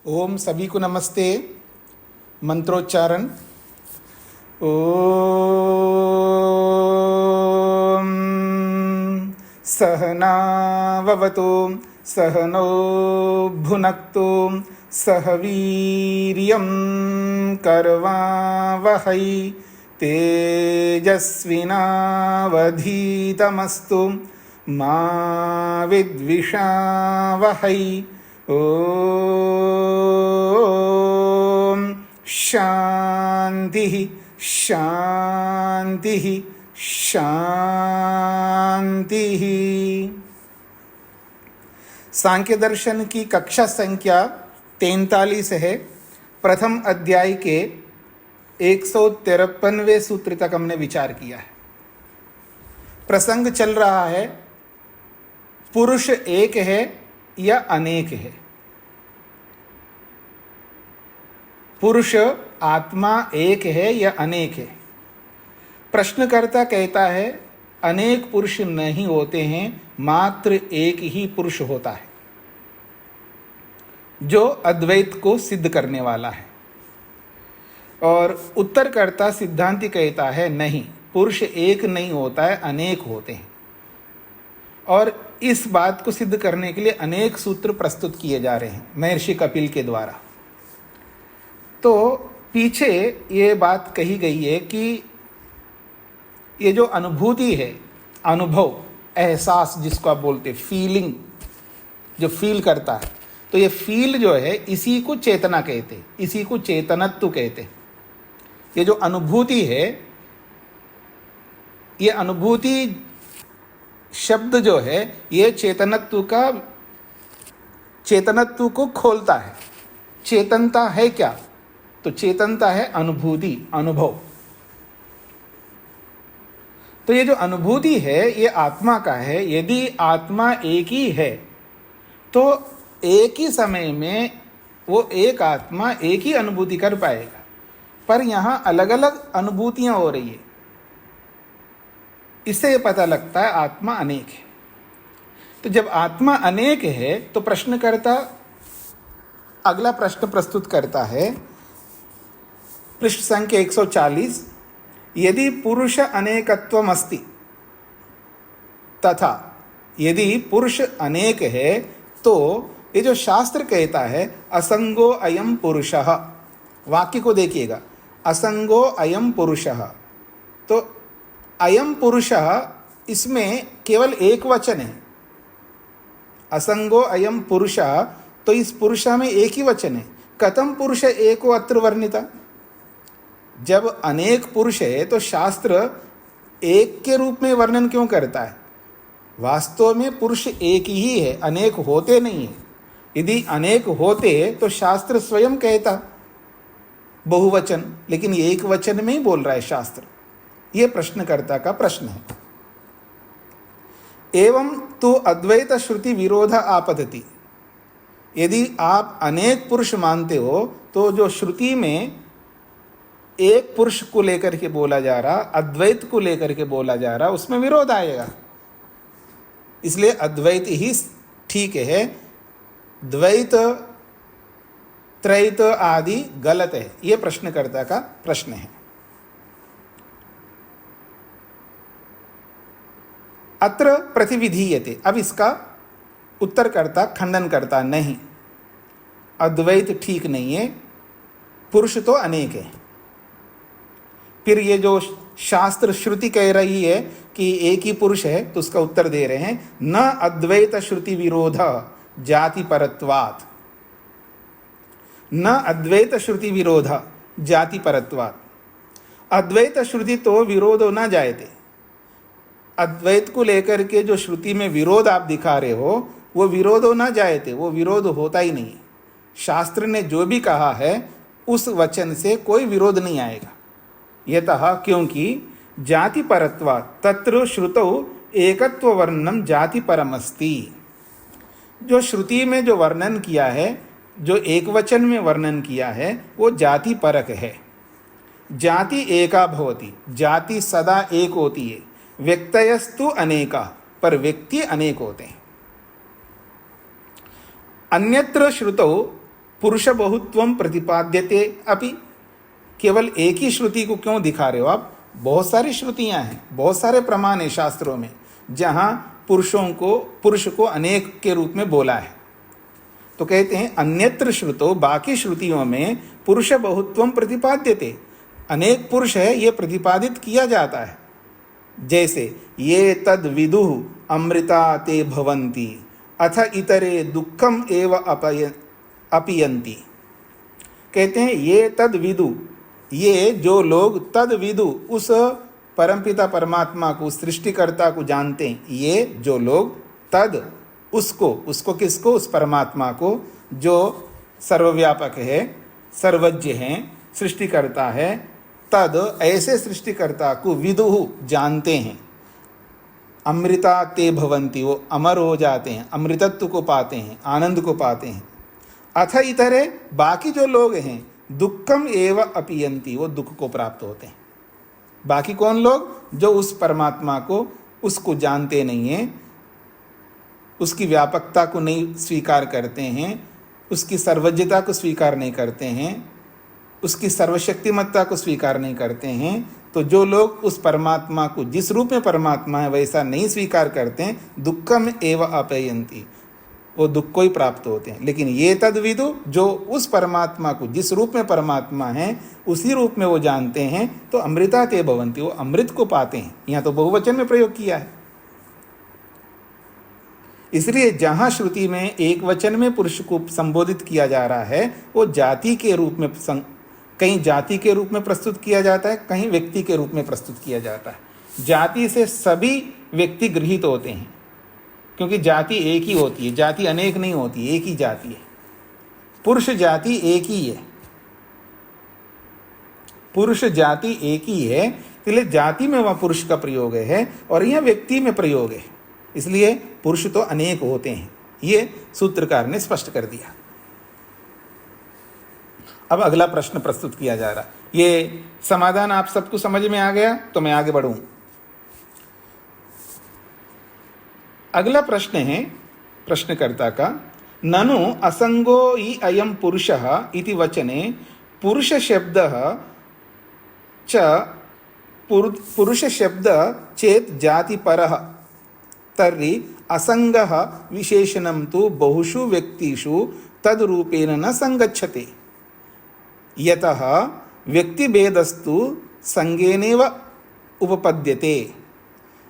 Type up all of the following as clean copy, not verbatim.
ओम सभी को नमस्ते। मंत्रोच्चारण। ओम सहनाववतु सहनो भुनक्तु सह वीर्यं करवावहै तेजस्विनावधीतमस्तु मा विद्विषावहै। ओम शांति शांति शांति। सांख्य दर्शन की कक्षा संख्या 43 है। प्रथम अध्याय के 153वें सूत्र तक हमने विचार किया है। प्रसंग चल रहा है पुरुष एक है या अनेक है। पुरुष आत्मा एक है या अनेक है। प्रश्नकर्ता कहता है अनेक पुरुष नहीं होते हैं, मात्र एक ही पुरुष होता है, जो अद्वैत को सिद्ध करने वाला है। और उत्तरकर्ता सिद्धांति कहता है नहीं, पुरुष एक नहीं होता है, अनेक होते हैं। और इस बात को सिद्ध करने के लिए अनेक सूत्र प्रस्तुत किए जा रहे हैं महर्षि कपिल के द्वारा। तो पीछे ये बात कही गई है कि ये जो अनुभूति है, अनुभव, एहसास जिसको आप बोलते, फीलिंग, जो फील करता है, तो ये फील जो है इसी को चेतना कहते, इसी को चेतनत्व कहते। ये जो अनुभूति है, ये अनुभूति शब्द जो है ये चेतनत्व को खोलता है। चेतनता है क्या? तो चेतनता है अनुभूति, अनुभव। तो ये जो अनुभूति है ये आत्मा का है। यदि आत्मा एक ही है तो एक ही समय में वो एक आत्मा एक ही अनुभूति कर पाएगा। पर यहाँ अलग अलग अनुभूतियां हो रही है, इससे पता लगता है आत्मा अनेक है। तो जब आत्मा अनेक है तो प्रश्नकर्ता अगला प्रश्न प्रस्तुत करता है, पृष्ठ संख्या 140। यदि पुरुष अनेकत्वम अस्ति तथा, यदि पुरुष अनेक है तो ये जो शास्त्र कहता है असंगो अयम पुरुषः, वाक्य को देखिएगा, असंगो अयम पुरुषः, तो अयम पुरुषः इसमें केवल एक वचन है। असंगो अयम पुरुषः, तो इस पुरुष में एक ही वचन है। कथम पुरुष एको अत्र वर्णिता। जब अनेक पुरुष है तो शास्त्र एक के रूप में वर्णन क्यों करता है? वास्तव में पुरुष एक ही है, अनेक होते नहीं है। यदि अनेक होते तो शास्त्र स्वयं कहता बहुवचन, लेकिन ये एक वचन में ही बोल रहा है शास्त्र। ये प्रश्नकर्ता का प्रश्न है। एवं तो अद्वैत श्रुति विरोध आपतति। यदि आप अनेक पुरुष मानते हो तो जो श्रुति में एक पुरुष को लेकर के बोला जा रहा, अद्वैत को लेकर के बोला जा रहा, उसमें विरोध आएगा। इसलिए अद्वैत ही ठीक है, द्वैत त्रैत आदि गलत है। यह प्रश्नकर्ता का प्रश्न है। अत्र प्रतिविधीयते। अब इसका उत्तरकर्ता खंडन करता, नहीं, अद्वैत ठीक नहीं है, पुरुष तो अनेक है। फिर ये जो शास्त्र श्रुति कह रही है कि एक ही पुरुष है, तो उसका उत्तर दे रहे हैं, न अद्वैत श्रुति विरोध जाति परत्वात्। न अद्वैत श्रुति विरोध जाति परत्वात्। अद्वैत श्रुति तो विरोधो न जायते। अद्वैत को लेकर के जो श्रुति में विरोध आप दिखा रहे हो, वो विरोधो न जायते, वो विरोध होता ही नहीं। शास्त्र ने जो भी कहा है उस वचन से कोई विरोध नहीं आएगा। यतः, क्योंकि जाति परत्वात् तत्र श्रुतौ एकत्व वर्णनम जाति परमस्ति। जो श्रुति में जो वर्णन किया है, जो एक वचन में वर्णन किया है, वो जाति परक है। जाति एका भवति, जाति सदा एक होती है। व्यक्तयस्तु अनेका, पर व्यक्ति अनेक होते हैं। अन्यत्र श्रुतौ पुरुष बहुत्वम प्रतिपाद्यते अपि, केवल एक ही श्रुति को क्यों दिखा रहे हो आप? बहुत सारी श्रुतियां हैं, बहुत सारे प्रमाण हैं शास्त्रों में जहां पुरुष को अनेक के रूप में बोला है। तो कहते हैं अन्यत्र श्रुतो, बाकी श्रुतियों में पुरुष बहुत्वम प्रतिपाद्यते, अनेक पुरुष है ये प्रतिपादित किया जाता है। जैसे ये तद विदुः अमृता ते भवन्ति अथ इतरे दुःखम एव अपीयन्ति। कहते हैं ये तद विदु, ये जो लोग तद विदु, उस परमपिता परमात्मा को, सृष्टिकर्ता को जानते हैं, ये जो लोग तद, उसको किसको? उस परमात्मा को जो सर्वव्यापक है, सर्वज्ञ है, सृष्टिकर्ता है, तद ऐसे सृष्टिकर्ता को विदुः जानते हैं। अमृता ते भवन्ति, वो अमर हो जाते हैं, अमृतत्व को पाते हैं, आनंद को पाते हैं। अथ इतरे, बाकी जो लोग हैं, दुःखम एव अपीयन्ति, वो दुख को प्राप्त होते हैं। बाकी कौन लोग? जो उस परमात्मा को, उसको जानते नहीं हैं, उसकी व्यापकता को नहीं स्वीकार करते हैं, उसकी सर्वज्ञता को स्वीकार नहीं करते हैं, उसकी सर्वशक्तिमत्ता को स्वीकार नहीं करते हैं। तो जो लोग उस परमात्मा को, जिस रूप में परमात्मा है वैसा नहीं स्वीकार करते हैं, दुःखम एव अपयन्ति, वो दुख को ही प्राप्त होते हैं। लेकिन ये तद्विदु, जो उस परमात्मा को, जिस रूप में परमात्मा है उसी रूप में वो जानते हैं, तो अमृता ते भवन्ति, वो अमृत को पाते हैं। यहाँ तो बहुवचन में प्रयोग किया है। इसलिए जहाँ श्रुति में एक वचन में पुरुष को संबोधित किया जा रहा है, वो जाति के रूप में, कहीं जाति के रूप में प्रस्तुत किया जाता है, कहीं व्यक्ति के रूप में प्रस्तुत किया जाता है। जाति से सभी व्यक्ति गृहीत होते हैं, क्योंकि जाति एक ही होती है, जाति अनेक नहीं होती, एक ही जाति है। पुरुष जाति एक ही है, पुरुष जाति एक ही है, इसलिए जाति में वह पुरुष का प्रयोग है और यह व्यक्ति में प्रयोग है। इसलिए पुरुष तो अनेक होते हैं, ये सूत्रकार ने स्पष्ट कर दिया। अब अगला प्रश्न प्रस्तुत किया जा रहा है। ये समाधान आप सबको समझ में आ गया? तो मैं आगे बढ़ूं। अगला प्रश्न है प्रश्नकर्ता का, ननु असंगो हि अयं पुरुषः इति वचने पुरुष शब्दः च पुरुष शब्द चेत जातिपरः तर्हि असंगः विशेषणं तु बहुषु व्यक्तिषु तद्रूपेण न संगच्छते, यतः व्यक्तिभेदस्तु संगेनैव उपपद्यते,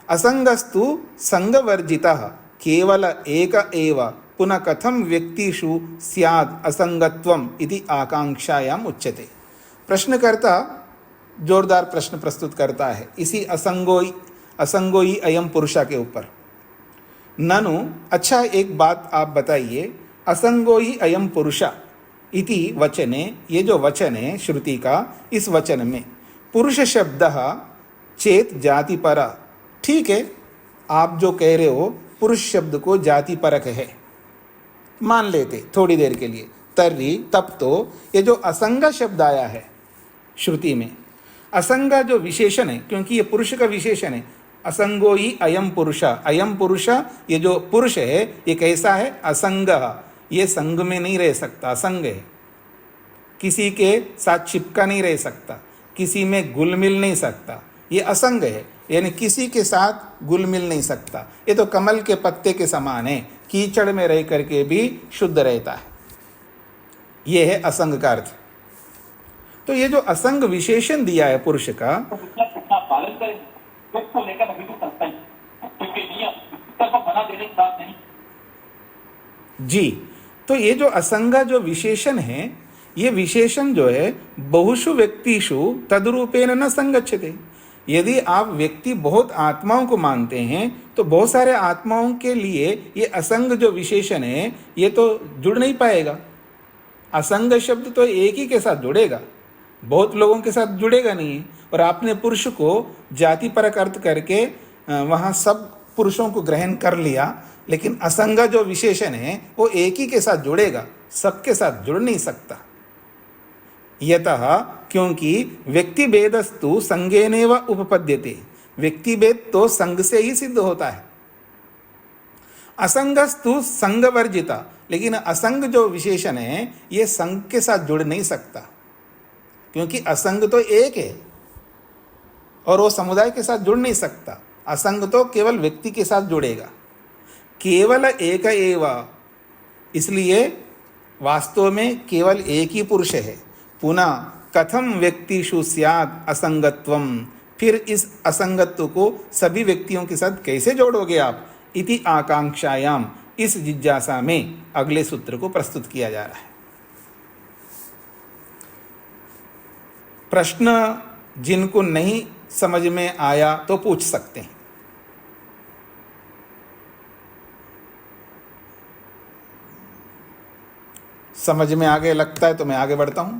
असंगस्तु संगवर्जितः केवल एक एव, पुनः कथम व्यक्तिषु स्याद् असंगत्वम् इति आकांक्षायाम उच्यते। प्रश्नकर्ता जोरदार प्रश्न प्रस्तुत करता है इसी असंगो ही अयम पुरुषा के ऊपर। ननु, अच्छा एक बात आप बताइए, असंगो ही अयम पुरुषा इति वचने, ये जो वचन है श्रुति का, इस वचन में पुरुष शब्द चेत जाति पर, ठीक है, आप जो कह रहे हो पुरुष शब्द को जाति परक है, मान लेते थोड़ी देर के लिए। तर्हि, तब तो ये जो असंग शब्द आया है श्रुति में, असंग जो विशेषण है, क्योंकि ये पुरुष का विशेषण है, असंगो ही अयम पुरुषा, अयम पुरुषा, ये जो पुरुष है ये कैसा है? असंग, ये संग में नहीं रह सकता, असंग है, किसी के साथ चिपका नहीं रह सकता, किसी में घुल मिल नहीं सकता, ये असंग है, यानी किसी के साथ घुल मिल नहीं सकता। ये तो कमल के पत्ते के समान है, कीचड़ में रह करके भी शुद्ध रहता है, ये है असंग का अर्थ। तो ये जो असंग विशेषण दिया है पुरुष का, जी, तो ये जो असंग जो विशेषण है, ये विशेषण जो है बहुषु व्यक्तिषु तद्रूपेण न संगच्छते। यदि आप व्यक्ति बहुत आत्माओं को मानते हैं तो बहुत सारे आत्माओं के लिए ये असंग जो विशेषण है ये तो जुड़ नहीं पाएगा। असंग शब्द तो एक ही के साथ जुड़ेगा, बहुत लोगों के साथ जुड़ेगा नहीं। और आपने पुरुष को जाति परक अर्थ करके वहाँ सब पुरुषों को ग्रहण कर लिया, लेकिन असंग जो विशेषण है वो एक ही के साथ जुड़ेगा, सबके साथ जुड़ नहीं सकता। यतः, क्योंकि व्यक्ति भेदस्तु संगेनैव उपपद्यते, व्यक्ति भेद तो संग से ही सिद्ध होता है। असंगस्तु संगवर्जिता, लेकिन असंग जो विशेषण है ये संग के साथ जुड़ नहीं सकता, क्योंकि असंग तो एक है और वो समुदाय के साथ जुड़ नहीं सकता। असंग तो केवल व्यक्ति के साथ जुड़ेगा, केवल एक एव, इसलिए वास्तव में केवल एक ही पुरुष है। पुनः कथम व्यक्तिषु स्यात् असंगत्वम, फिर इस असंगत्व को सभी व्यक्तियों के साथ कैसे जोड़ोगे आप? इति आकांक्षायाम, इस जिज्ञासा में अगले सूत्र को प्रस्तुत किया जा रहा है। प्रश्न जिनको नहीं समझ में आया तो पूछ सकते हैं। समझ में आगे लगता है तो मैं आगे बढ़ता हूं।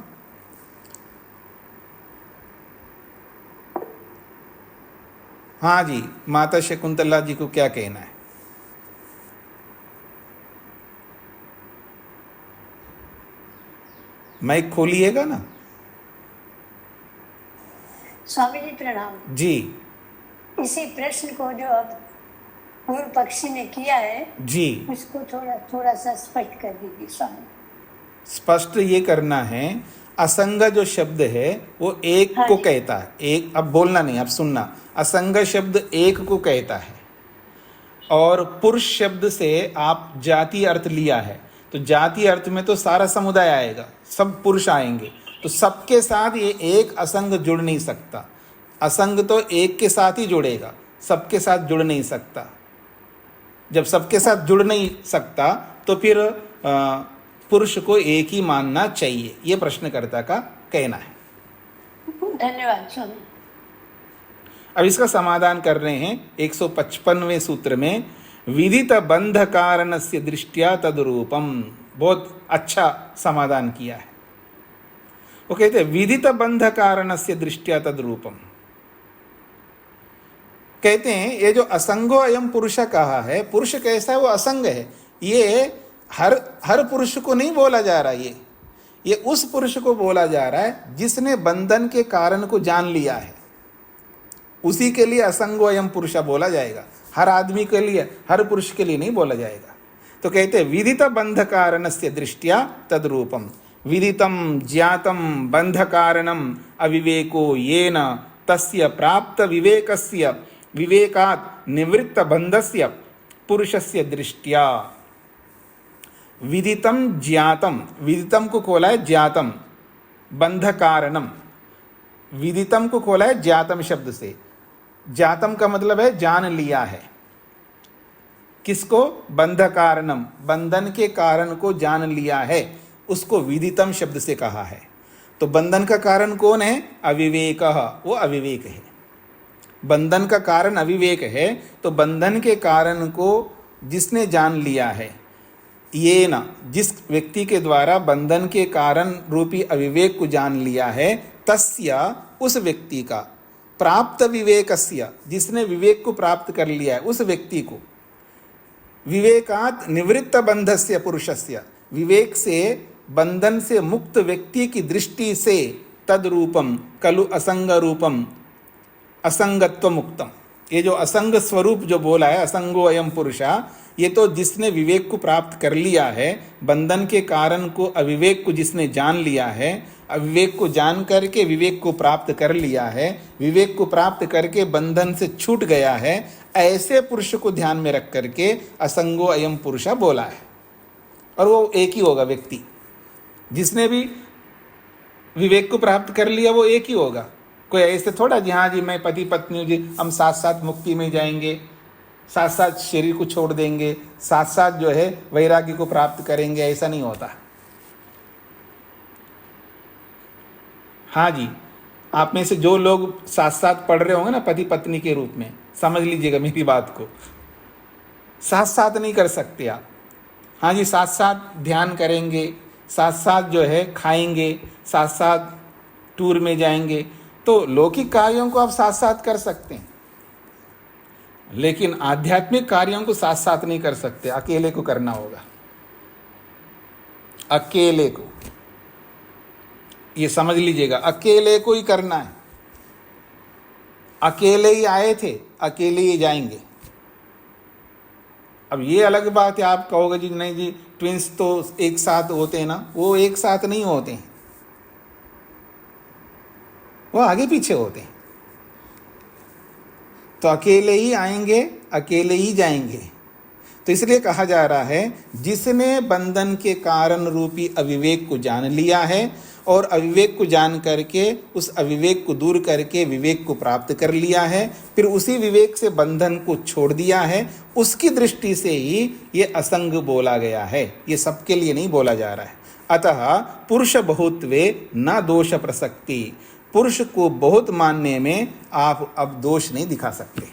हाँ जी, माता शकुंतला जी को क्या कहना है? माइक खोलिएगा ना। स्वामी जी प्रणाम जी। इसी प्रश्न को जो अब पूर्व पक्षी ने किया है जी, उसको थोड़ा सा स्पष्ट कर दीजिए स्वामी। स्पष्ट ये करना है, असंग जो शब्द है वो एक हाँ को जी। कहता है। एक, अब बोलना नहीं, अब सुनना। असंग शब्द एक को कहता है और पुरुष शब्द से आप जाति अर्थ लिया है, तो जाति अर्थ में तो सारा समुदाय आएगा, सब पुरुष आएंगे, तो सबके साथ ये एक असंग जुड़ नहीं सकता। असंग तो एक के साथ ही जुड़ेगा, सबके साथ जुड़ नहीं सकता। जब सबके साथ जुड़ नहीं सकता तो फिर पुरुष को एक ही मानना चाहिए, ये प्रश्नकर्ता का कहना है। धन्यवाद स्वामी। अब इसका समाधान कर रहे हैं 155वें सूत्र में, विदित बंध कारणस्य दृष्टिया तद्रूपम। बहुत अच्छा समाधान किया है। वो कहते हैं विदित बंध कारणस्य दृष्टिया तद्रूपम। कहते हैं ये जो असंगो अयम पुरुष कहा है, पुरुष कैसा है? वो असंग है। ये हर पुरुष को नहीं बोला जा रहा, ये उस पुरुष को बोला जा रहा है जिसने बंधन के कारण को जान लिया है, उसी के लिए असंगो अयम पुरुष बोला जाएगा। हर आदमी के लिए, हर पुरुष के लिए नहीं बोला जाएगा। तो कहते हैं विदित बंध कारणस्य दृष्टिया तद्रूपम। विदितम ज्ञातम बंध कारणम अविवेको येन तस्य प्राप्त विवेकस्य विवेकात् निवृत्त बंधस्य पुरुषस्य दृष्टिया। विदितम ज्ञातम, विदितम को खोला है ज्ञातम, बंध कारणम, विदितम को खोला है ज्ञातम शब्द से। ज्ञातम का मतलब है जान लिया है। किसको? बंध कारणम, बंधन के कारण को जान लिया है, उसको विदितम शब्द से कहा है। तो बंधन का कारण कौन है? अविवेक, वो अविवेक है। बंधन का कारण अविवेक है, तो बंधन के कारण को जिसने जान लिया है, ये ना, जिस व्यक्ति के द्वारा बंधन के कारण रूपी अविवेक को जान लिया है, तस्य, उस व्यक्ति का, प्राप्त विवेकस्य, जिसने विवेक को प्राप्त कर लिया है, उस व्यक्ति को, विवेकात् निवृत्त बंधस्य पुरुषस्य, विवेक से बंधन से मुक्त व्यक्ति की दृष्टि से तद्रूपम खलु असंग रूपम असंगत्व मुक्तम। ये जो असंग स्वरूप जो बोला है, असंगो अयम पुरुषा, ये तो जिसने विवेक को प्राप्त कर लिया है, बंधन के कारण को, अविवेक को जिसने जान लिया है, अविवेक को जान करके विवेक को प्राप्त कर लिया है, विवेक को प्राप्त करके बंधन से छूट गया है, ऐसे पुरुष को ध्यान में रख करके असंगो अयम पुरुषा बोला है। और वो एक ही होगा व्यक्ति, जिसने भी विवेक को प्राप्त कर लिया वो एक ही होगा। कोई ऐसे थोड़ा जी हाँ जी मैं पति पत्नी हूँ जी, हम साथ साथ मुक्ति में जाएंगे, साथ साथ शरीर को छोड़ देंगे, साथ साथ जो है वैराग्य को प्राप्त करेंगे, ऐसा नहीं होता। हाँ जी, आप में से जो लोग साथ साथ पढ़ रहे होंगे ना पति पत्नी के रूप में, समझ लीजिएगा मेरी बात को, साथ साथ नहीं कर सकते आप। हाँ जी, साथ साथ ध्यान करेंगे, साथ साथ जो है खाएंगे, साथ साथ टूर में जाएंगे, तो लौकिक कार्यों को आप साथ साथ कर सकते हैं, लेकिन आध्यात्मिक कार्यों को साथ साथ नहीं कर सकते, अकेले को करना होगा, अकेले को। ये समझ लीजिएगा, अकेले को ही करना है। अकेले ही आए थे, अकेले ही जाएंगे। अब ये अलग बात है, आप कहोगे जी नहीं जी ट्विंस तो एक साथ होते हैं ना, वो एक साथ नहीं होते हैं, वो आगे पीछे होते हैं। तो अकेले ही आएंगे, अकेले ही जाएंगे। तो इसलिए कहा जा रहा है जिसने बंधन के कारण रूपी अविवेक को जान लिया है और अविवेक को जान करके उस अविवेक को दूर करके विवेक को प्राप्त कर लिया है, फिर उसी विवेक से बंधन को छोड़ दिया है, उसकी दृष्टि से ही ये असंग बोला गया है। ये सबके लिए नहीं बोला जा रहा है। अतः पुरुष बहुत्वे न दोष प्रसक्ति, पुरुष को बहुत मानने में आप अब दोष नहीं दिखा सकते।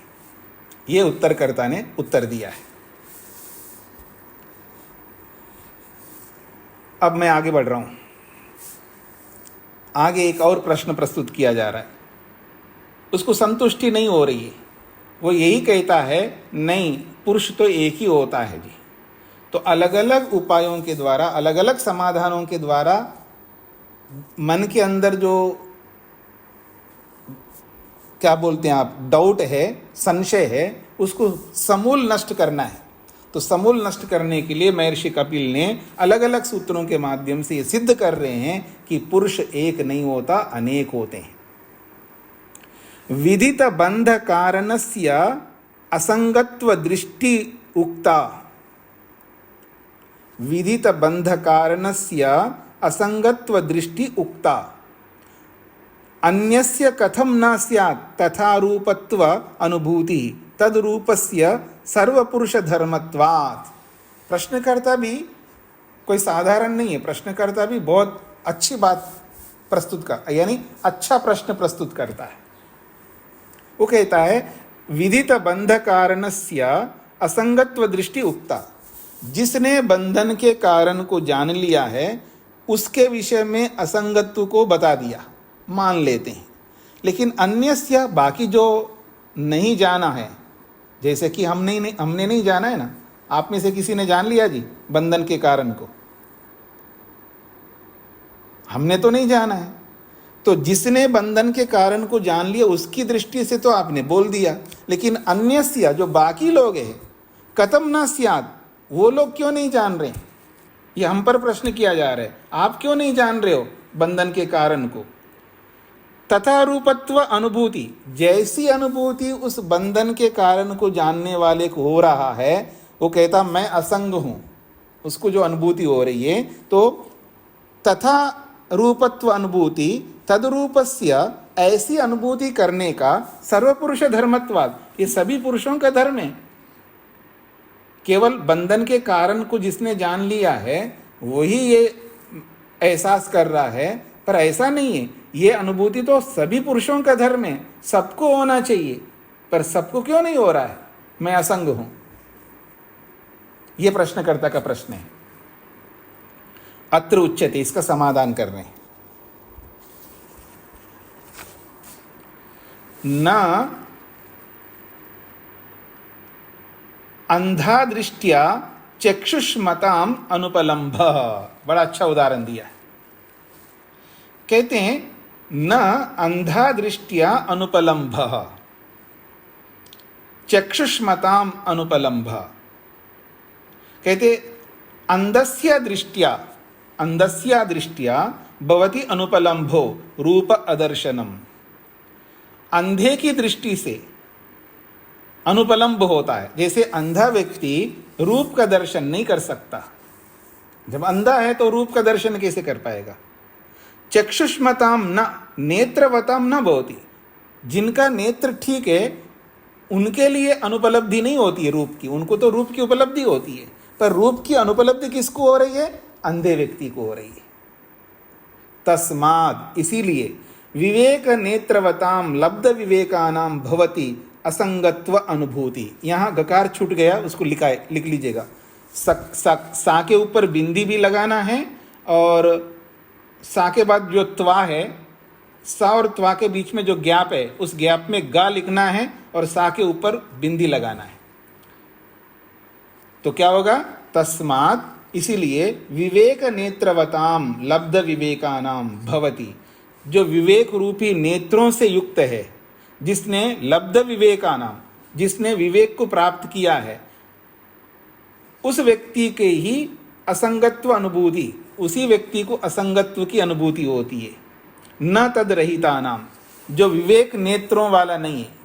ये उत्तरकर्ता ने उत्तर दिया है। अब मैं आगे बढ़ रहा हूं। आगे एक और प्रश्न प्रस्तुत किया जा रहा है, उसको संतुष्टि नहीं हो रही है। वो यही कहता है नहीं, पुरुष तो एक ही होता है जी। तो अलग अलग उपायों के द्वारा, अलग अलग समाधानों के द्वारा मन के अंदर जो क्या बोलते हैं आप, डाउट है, संशय है, उसको समूल नष्ट करना है। तो समूल नष्ट करने के लिए महर्षि कपिल ने अलग अलग सूत्रों के माध्यम से ये सिद्ध कर रहे हैं कि पुरुष एक नहीं होता, अनेक होते हैं। विदित बंध कारणस्य असंगत्व दृष्टि उक्ता, विदित बंध कारणस्य असंगत्व दृष्टि उक्ता, अन्यस्य कथम न स्यात् तथा रूपत्व अनुभूति तद रूपस्य सर्वपुरुष धर्मत्वात्। प्रश्नकर्ता भी कोई साधारण नहीं है, प्रश्नकर्ता भी बहुत अच्छी बात प्रस्तुत कर, यानी अच्छा प्रश्न प्रस्तुत करता है। वो कहता है विदित बंध कारणस्य असंगत्व दृष्टि उक्ता, जिसने बंधन के कारण को जान लिया है उसके विषय में असंगत्व को बता दिया, मान लेते हैं। लेकिन अन्यस्य, बाकी जो नहीं जाना है, जैसे कि हमने नहीं जाना है ना, आप में से किसी ने जान लिया जी बंधन के कारण को, हमने तो नहीं जाना है। तो जिसने बंधन के कारण को जान लिया उसकी दृष्टि से तो आपने बोल दिया, लेकिन अन्यस्य, जो बाकी लोग हैं, कथम न स्यात्, वो लोग क्यों नहीं जान रहे? ये हम पर प्रश्न किया जा रहा है, आप क्यों नहीं जान रहे हो बंधन के कारण को? तथा रूपत्व अनुभूति, जैसी अनुभूति उस बंधन के कारण को जानने वाले को हो रहा है, वो कहता मैं असंग हूं, उसको जो अनुभूति हो रही है, तो तथा रूपत्व अनुभूति तदरूपस्य, ऐसी अनुभूति करने का सर्वपुरुष धर्मत्वाद, ये सभी पुरुषों का धर्म है। केवल बंधन के कारण को जिसने जान लिया है वही ये एहसास कर रहा है, पर ऐसा नहीं है। ये अनुभूति तो सभी पुरुषों का धर्म है, सबको होना चाहिए, पर सबको क्यों नहीं हो रहा है? मैं असंग हूं। यह प्रश्नकर्ता का प्रश्न है। अत्र उच्यते, इसका समाधान कर रहे हैं। न अंधा दृष्टिया चक्षुष्मताम अनुपलम्भ, बड़ा अच्छा उदाहरण दिया है। कहते हैं न अंधा दृष्टिया अनुपलम्भ, चक्षुष्मताम अनुपलम्भ। कहते अंधस्य दृष्टिया भवति अनुपलम्भो रूप अदर्शनम। अंधे की दृष्टि से अनुपलम्भ होता है। जैसे अंधा व्यक्ति रूप का दर्शन नहीं कर सकता, जब अंधा है तो रूप का दर्शन कैसे कर पाएगा? चक्षुष्मताम न नेत्रवताम न भवति, जिनका नेत्र ठीक है उनके लिए अनुपलब्धि नहीं होती है रूप की, उनको तो रूप की उपलब्धि होती है, पर रूप की अनुपलब्धि किसको हो रही है? अंधे व्यक्ति को हो रही है। तस्माद, इसीलिए विवेक नेत्रवताम लब्ध विवेकानाम भवति असंगत्व अनुभूति। यहाँ गकार छूट गया, उसको लिख लीजिएगा। सा के ऊपर बिंदी भी लगाना है, और सा के बाद जो त्वा है, सा और त्वा के बीच में जो गैप है, उस गैप में गा लिखना है और सा के ऊपर बिंदी लगाना है। तो क्या होगा? तस्मात्, इसीलिए विवेक नेत्रवताम लब्ध विवेकानाम भवति, जो विवेक रूपी नेत्रों से युक्त है, जिसने लब्ध विवेकानाम, जिसने विवेक को प्राप्त किया है, उस व्यक्ति के ही असंगत्व अनुभूति, उसी व्यक्ति को असंगत्व की अनुभूति होती है। न तद रहिता नाम, जो विवेक नेत्रों वाला नहीं है।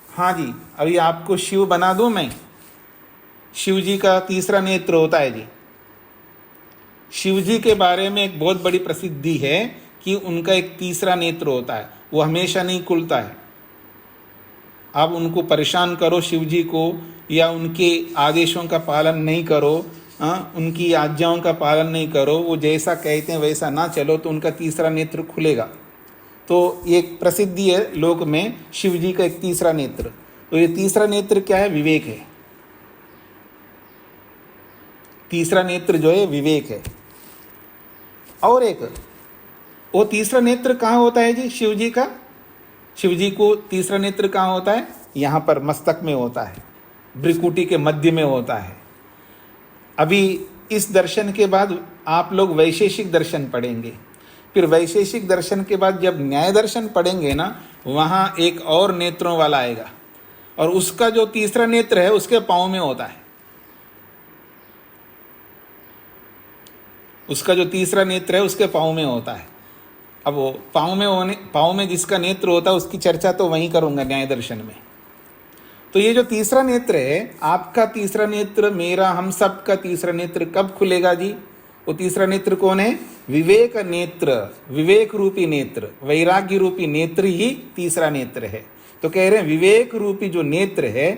हाँ जी, अभी आपको शिव बना दूं मैं। शिव जी का तीसरा नेत्र होता है जी। शिव जी के बारे में एक बहुत बड़ी प्रसिद्धि है कि उनका एक तीसरा नेत्र होता है, वो हमेशा नहीं खुलता है। आप उनको परेशान करो शिव जी को, या उनके आदेशों का पालन नहीं करो, उनकी आज्ञाओं का पालन नहीं करो, वो जैसा कहते हैं वैसा ना चलो, तो उनका तीसरा नेत्र खुलेगा। तो ये एक प्रसिद्धि है लोक में, शिव जी का एक तीसरा नेत्र। तो ये तीसरा नेत्र क्या है? विवेक है। तीसरा नेत्र जो है विवेक है। और एक वो तीसरा नेत्र कहाँ होता है जी शिव जी का? शिव जी को तीसरा नेत्र कहाँ होता है? यहाँ पर मस्तक में होता है, भ्रिकुटी के मध्य में होता है। अभी इस दर्शन के बाद आप लोग वैशेषिक दर्शन पढ़ेंगे, फिर वैशेषिक दर्शन के बाद जब न्याय दर्शन पढ़ेंगे ना, वहाँ एक और नेत्रों वाला आएगा, और उसका जो तीसरा नेत्र है उसके पाँव में होता है। उसका जो तीसरा नेत्र है उसके पाँव में होता है। अब वो पाँव में जिसका नेत्र होता है उसकी चर्चा तो वहीं करूँगा न्याय दर्शन में। तो ये जो तीसरा नेत्र है, आपका तीसरा नेत्र, मेरा, हम सब का तीसरा नेत्र कब खुलेगा जी? वो तीसरा नेत्र कौन है? विवेक नेत्र, विवेक रूपी नेत्र, वैराग्य रूपी नेत्र ही तीसरा नेत्र है। तो कह रहे हैं विवेक रूपी जो नेत्र है,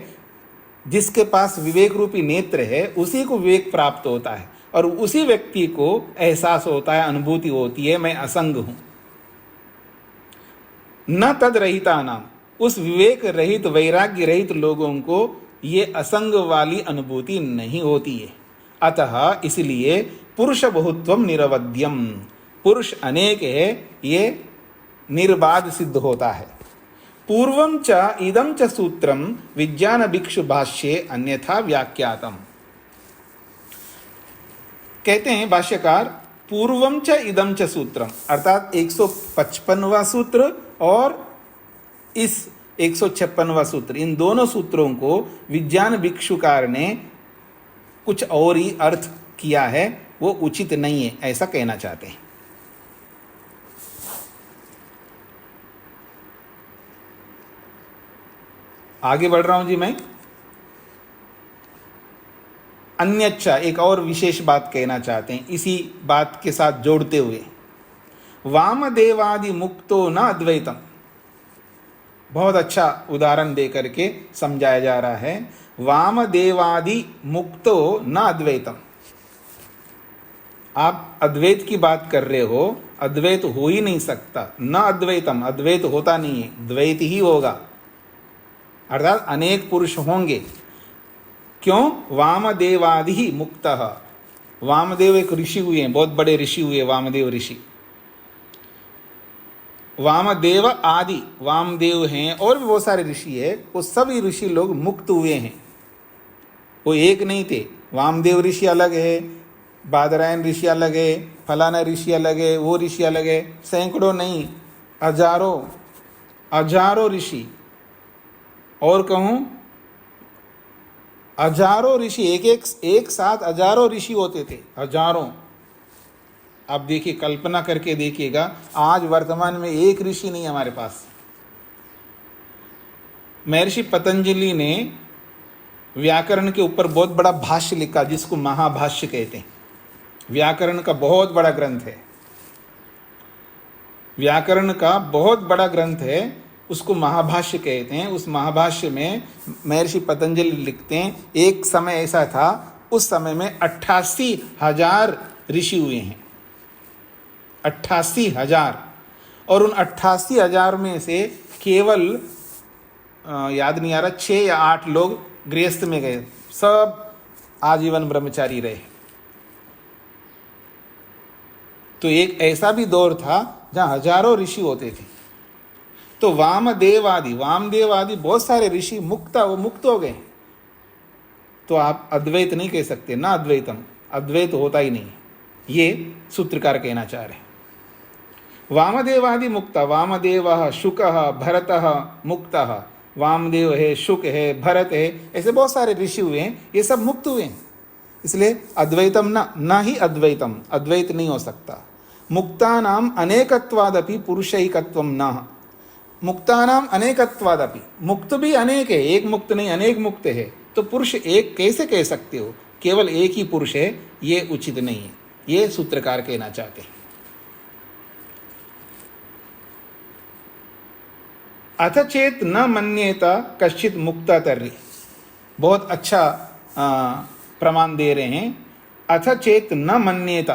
जिसके पास विवेक रूपी नेत्र है, उसी को विवेक प्राप्त होता है, और उसी व्यक्ति को एहसास होता है, अनुभूति होती है, मैं असंग हूं। न तद रहिता नाम, उस विवेक रहित, वैराग्य रहित लोगों को ये असंग वाली अनुभूति नहीं होती है। अतः इसलिए पुरुष बहुत्वम निरवध्यम, पुरुष अनेक है, ये निर्बाध सिद्ध होता है। पूर्वम च इदम च सूत्रम विज्ञान भिक्षु भाष्ये अन्यथा व्याख्यातम। कहते हैं भाष्यकार, पूर्वम च इदम च सूत्रम, अर्थात 155वां सूत्र और इस 156वां सूत्र, इन दोनों सूत्रों को विज्ञान भिक्षुकार ने कुछ और ही अर्थ किया है, वो उचित नहीं है, ऐसा कहना चाहते हैं। आगे बढ़ रहा हूं जी मैं। अन्यच्चा, एक और विशेष बात कहना चाहते हैं इसी बात के साथ जोड़ते हुए। वामदेवादि मुक्तो न अद्वैतम, बहुत अच्छा उदाहरण दे करके समझाया जा रहा है। वामदेवादि मुक्तो न अद्वैतम, आप अद्वैत की बात कर रहे हो, अद्वैत हो ही नहीं सकता। न अद्वैतम, अद्वैत होता नहीं है, द्वैत ही होगा, अर्थात अनेक पुरुष होंगे। क्यों? वामदेवादि ही मुक्तः, वामदेव एक ऋषि हुए हैं, बहुत बड़े ऋषि हुए वामदेव ऋषि। वामदेव आदि, वामदेव हैं और भी बहुत सारे ऋषि है, वो सभी ऋषि लोग मुक्त हुए हैं, वो एक नहीं थे। वामदेव ऋषि अलग है, बादरायण ऋषि अलग है, फलाना ऋषि अलग है, वो ऋषि अलग है, सैकड़ों नहीं, हजारों ऋषि, और कहूँ हजारों ऋषि, एक साथ हजारों ऋषि होते थे, हजारों। आप देखिए, कल्पना करके देखिएगा, आज वर्तमान में एक ऋषि नहीं हमारे पास। महर्षि पतंजलि ने व्याकरण के ऊपर बहुत बड़ा भाष्य लिखा, जिसको महाभाष्य कहते हैं। व्याकरण का बहुत बड़ा ग्रंथ है, व्याकरण का बहुत बड़ा ग्रंथ है, उसको महाभाष्य कहते हैं। उस महाभाष्य में महर्षि पतंजलि लिखते हैं, एक समय ऐसा था, उस समय में 88,000 ऋषि हुए हैं, 88,000। और उन 88,000 में से केवल याद नहीं आ रहा, 6 या 8 लोग गृहस्थ में गए, सब आजीवन ब्रह्मचारी रहे। तो एक ऐसा भी दौर था जहाँ हजारों ऋषि होते थे। तो वामदेव आदि बहुत सारे ऋषि मुक्त हो गए। तो आप अद्वैत नहीं कह सकते, ना अद्वैतम, अद्वैत होता ही नहीं, ये सूत्रकार कहना चाह रहे हैं। वामदेवादि मुक्त, वामदेव शुक भरत मुक्त, वामदेव है, शुक है, भरत है, ऐसे बहुत सारे ऋषि हुए हैं, ये सब मुक्त हुए हैं। इसलिए अद्वैतम ना ही अद्वैतम, अद्वैत नहीं हो सकता। मुक्तानाम अनेकत्वादपि पुरुषैकत्वम न। मुक्तानाम अनेकत्वादपि, मुक्त भी अनेक है, एक मुक्त नहीं अनेक मुक्त है, तो पुरुष एक कैसे कह सकते हो? केवल एक ही पुरुष है, ये उचित नहीं है, ये सूत्रकार कहना चाहते हैं। अथ चेत न मन्येत कश्चित मुक्ता तर्हि, बहुत अच्छा प्रमाण दे रहे हैं। अथ चेत न मन्येत,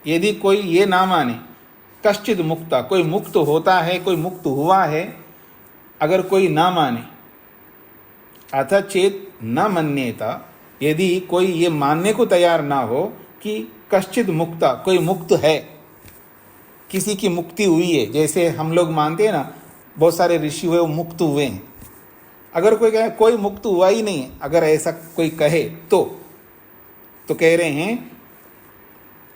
यदि कोई ये ना माने, कश्चित मुक्ता, कोई मुक्त होता है, कोई मुक्त हुआ है, अगर कोई ना माने, अथ चेत न मन्येत, यदि कोई ये मानने को तैयार ना हो कि कश्चित मुक्ता, कोई मुक्त है, किसी की मुक्ति हुई है, जैसे हम लोग मानते हैं ना बहुत सारे ऋषि हुए वो मुक्त हुए हैं, अगर कोई कहे कोई मुक्त हुआ ही नहीं है, अगर ऐसा कोई कहे तो कह रहे हैं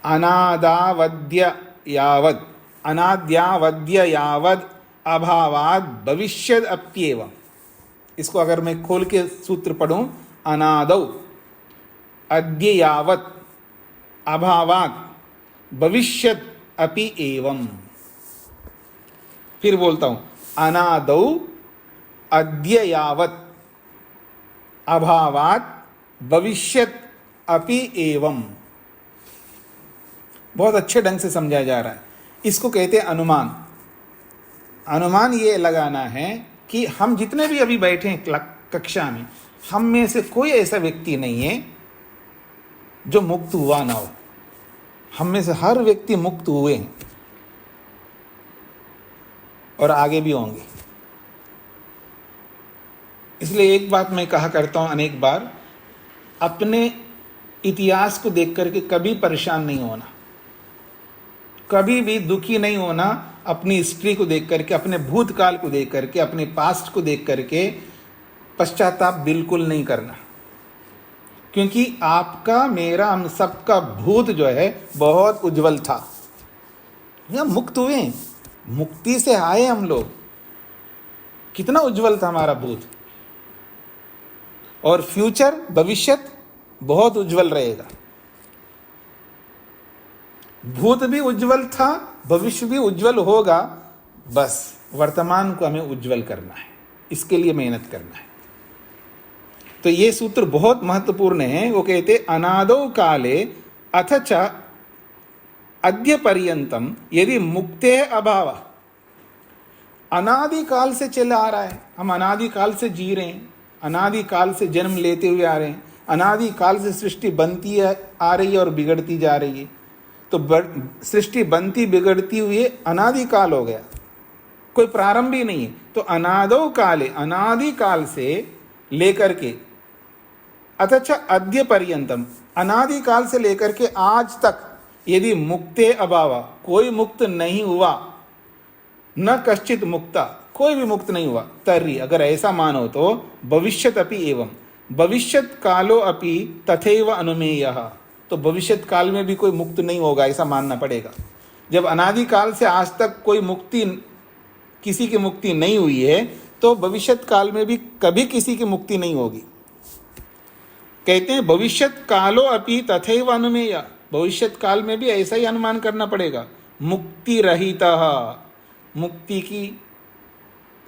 अनादावद्य यावद, अनाद्यावद्य यावद अभावाद भविष्यद अप्येव। इसको अगर मैं खोल के सूत्र पढ़ूं, अनादौ अद्य यावत अभावात भविष्यत अपि एवं। फिर बोलता हूं, अनादौ अद्य यावत अभावात भविष्यत अपि एवं। बहुत अच्छे ढंग से समझाया जा रहा है। इसको कहते हैं अनुमान। अनुमान ये लगाना है कि हम जितने भी अभी बैठे हैं कक्षा में, हम में से कोई ऐसा व्यक्ति नहीं है जो मुक्त हुआ ना हो। हम में से हर व्यक्ति मुक्त हुए हैं और आगे भी होंगे। इसलिए एक बात मैं कहा करता हूं अनेक बार, अपने इतिहास को देख करके कभी परेशान नहीं होना, कभी भी दुखी नहीं होना। अपनी हिस्ट्री को देख करके, अपने भूतकाल को देख करके, अपने पास्ट को देख करके पश्चाताप बिल्कुल नहीं करना, क्योंकि आपका, मेरा, हम सबका भूत जो है बहुत उज्जवल था। हम मुक्त हुए, मुक्ति से आए हम लोग, कितना उज्जवल था हमारा भूत, और फ्यूचर, भविष्यत बहुत उज्जवल रहेगा। भूत भी उज्जवल था, भविष्य भी उज्जवल होगा, बस वर्तमान को हमें उज्जवल करना है, इसके लिए मेहनत करना है। तो ये सूत्र बहुत महत्वपूर्ण है। वो कहते अनादौ काले अथ च अद्य पर्यंतम यदि मुक्ते अभाव, अनादि काल से चला आ रहा है, हम अनादि काल से जी रहे हैं, अनादि काल से जन्म लेते हुए आ रहे हैं, अनादि काल से सृष्टि बनती आ रही है और बिगड़ती जा रही है। तो सृष्टि बनती बिगड़ती हुई अनादि काल हो गया, कोई प्रारंभ ही नहीं है। तो अनादौ काले, अनादि काल से लेकर के, अथच अद्य पर्यंतम, अनादि काल से लेकर के आज तक यदि मुक्ते अभाव, कोई मुक्त नहीं हुआ, न कश्चित मुक्ता, कोई भी मुक्त नहीं हुआ, तर्हि, अगर ऐसा मानो तो भविष्यत अपि एवं, भविष्यत कालो अपि तथैव अनुमेयः, तो भविष्यत काल में भी कोई मुक्त नहीं होगा, ऐसा मानना पड़ेगा। जब अनादि काल से आज तक कोई मुक्ति, किसी की मुक्ति नहीं हुई है, तो भविष्यत काल में भी कभी किसी की मुक्ति नहीं होगी। कहते हैं भविष्यत कालो अपि तथैव अनुमेय, भविष्यत काल में भी ऐसा ही अनुमान करना पड़ेगा। मुक्ति रहित, मुक्ति की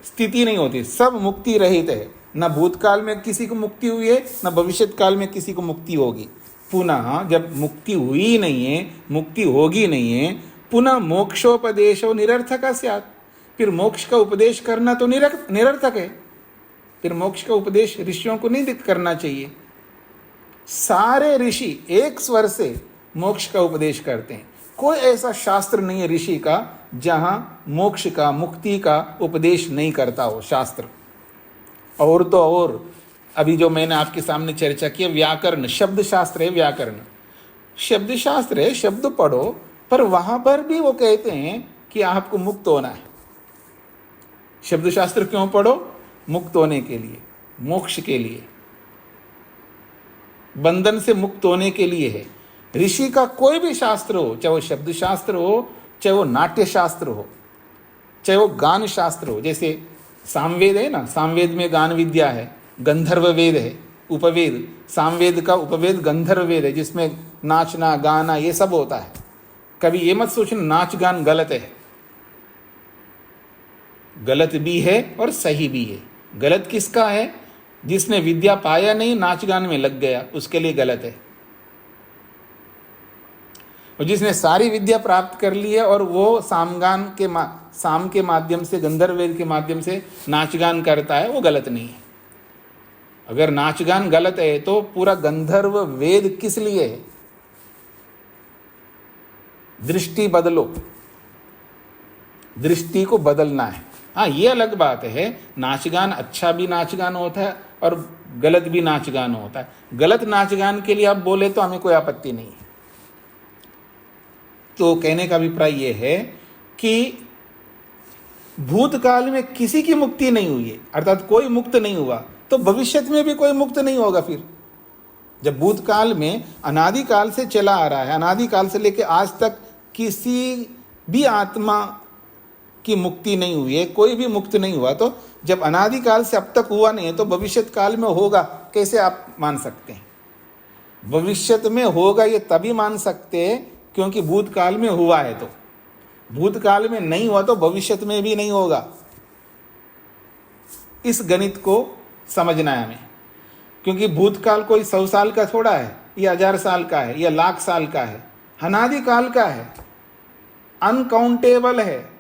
स्थिति नहीं होती, सब मुक्ति रहित है। न भूतकाल में किसी को मुक्ति हुई है, न भविष्यत काल में किसी को मुक्ति होगी। पुनः जब मुक्ति हुई नहीं है, मुक्ति होगी नहीं है, पुनः मोक्षोपदेशो निरर्थक स्यात्, फिर मोक्ष का उपदेश करना तो निरर्थक है। फिर मोक्ष का उपदेश ऋषियों को नहीं करना चाहिए। सारे ऋषि एक स्वर से मोक्ष का उपदेश करते हैं। कोई ऐसा शास्त्र नहीं है ऋषि का जहां मोक्ष का, मुक्ति का उपदेश नहीं करता हो शास्त्र। और तो और अभी जो मैंने आपके सामने चर्चा की, व्याकरण, शब्द शास्त्र है, व्याकरण शब्द शास्त्र है, शब्द पढ़ो, पर वहां पर भी वो कहते हैं कि आपको मुक्त होना है। शब्द शास्त्र क्यों पढ़ो? मुक्त होने के लिए, मोक्ष के लिए, बंधन से मुक्त होने के लिए है। ऋषि का कोई भी शास्त्र हो, चाहे वो शब्द शास्त्र हो, चाहे वो नाट्य शास्त्र हो, चाहे वो गान शास्त्र हो, जैसे सामवेद है ना, सामवेद में गान विद्या है, गंधर्व वेद है, उपवेद, सामवेद का उपवेद गंधर्व वेद है, जिसमें नाचना गाना ये सब होता है। कभी ये मत सोचना नाच गान गलत है। गलत भी है और सही भी है। गलत किसका है? जिसने विद्या पाया नहीं, नाच गान में लग गया, उसके लिए गलत है। और जिसने सारी विद्या प्राप्त कर ली है और वो साम के माध्यम से, गंधर्व वेद के माध्यम से नाच गान करता है, वो गलत नहीं है। अगर नाच गान गलत है तो पूरा गंधर्व वेद किस लिए है? दृष्टि बदलो, दृष्टि को बदलना है। हाँ, ये अलग बात है, नाच गान अच्छा भी नाच गान होता है और गलत भी नाच गान होता है। गलत नाच गान के लिए आप बोले तो हमें कोई आपत्ति नहीं है। तो कहने का अभिप्राय यह है कि भूतकाल में किसी की मुक्ति नहीं हुई है, अर्थात कोई मुक्त नहीं हुआ, तो भविष्य में भी कोई मुक्त नहीं होगा। फिर जब भूतकाल में अनादिकाल से चला आ रहा है, अनादिकाल से लेकर आज तक किसी भी आत्मा की मुक्ति नहीं हुई है, कोई भी मुक्त नहीं हुआ, तो जब अनादिकाल से अब तक हुआ नहीं है तो भविष्य काल में होगा कैसे आप मान सकते हैं? भविष्य में होगा ये तभी मान सकते हैं क्योंकि भूतकाल में हुआ है। तो भूतकाल में नहीं हुआ तो भविष्य में भी नहीं होगा। इस गणित को समझना है हमें, क्योंकि भूतकाल कोई 100 साल का थोड़ा है, या 1000 साल का है, या लाख साल का है, अनादिकाल का है, अनकाउंटेबल है,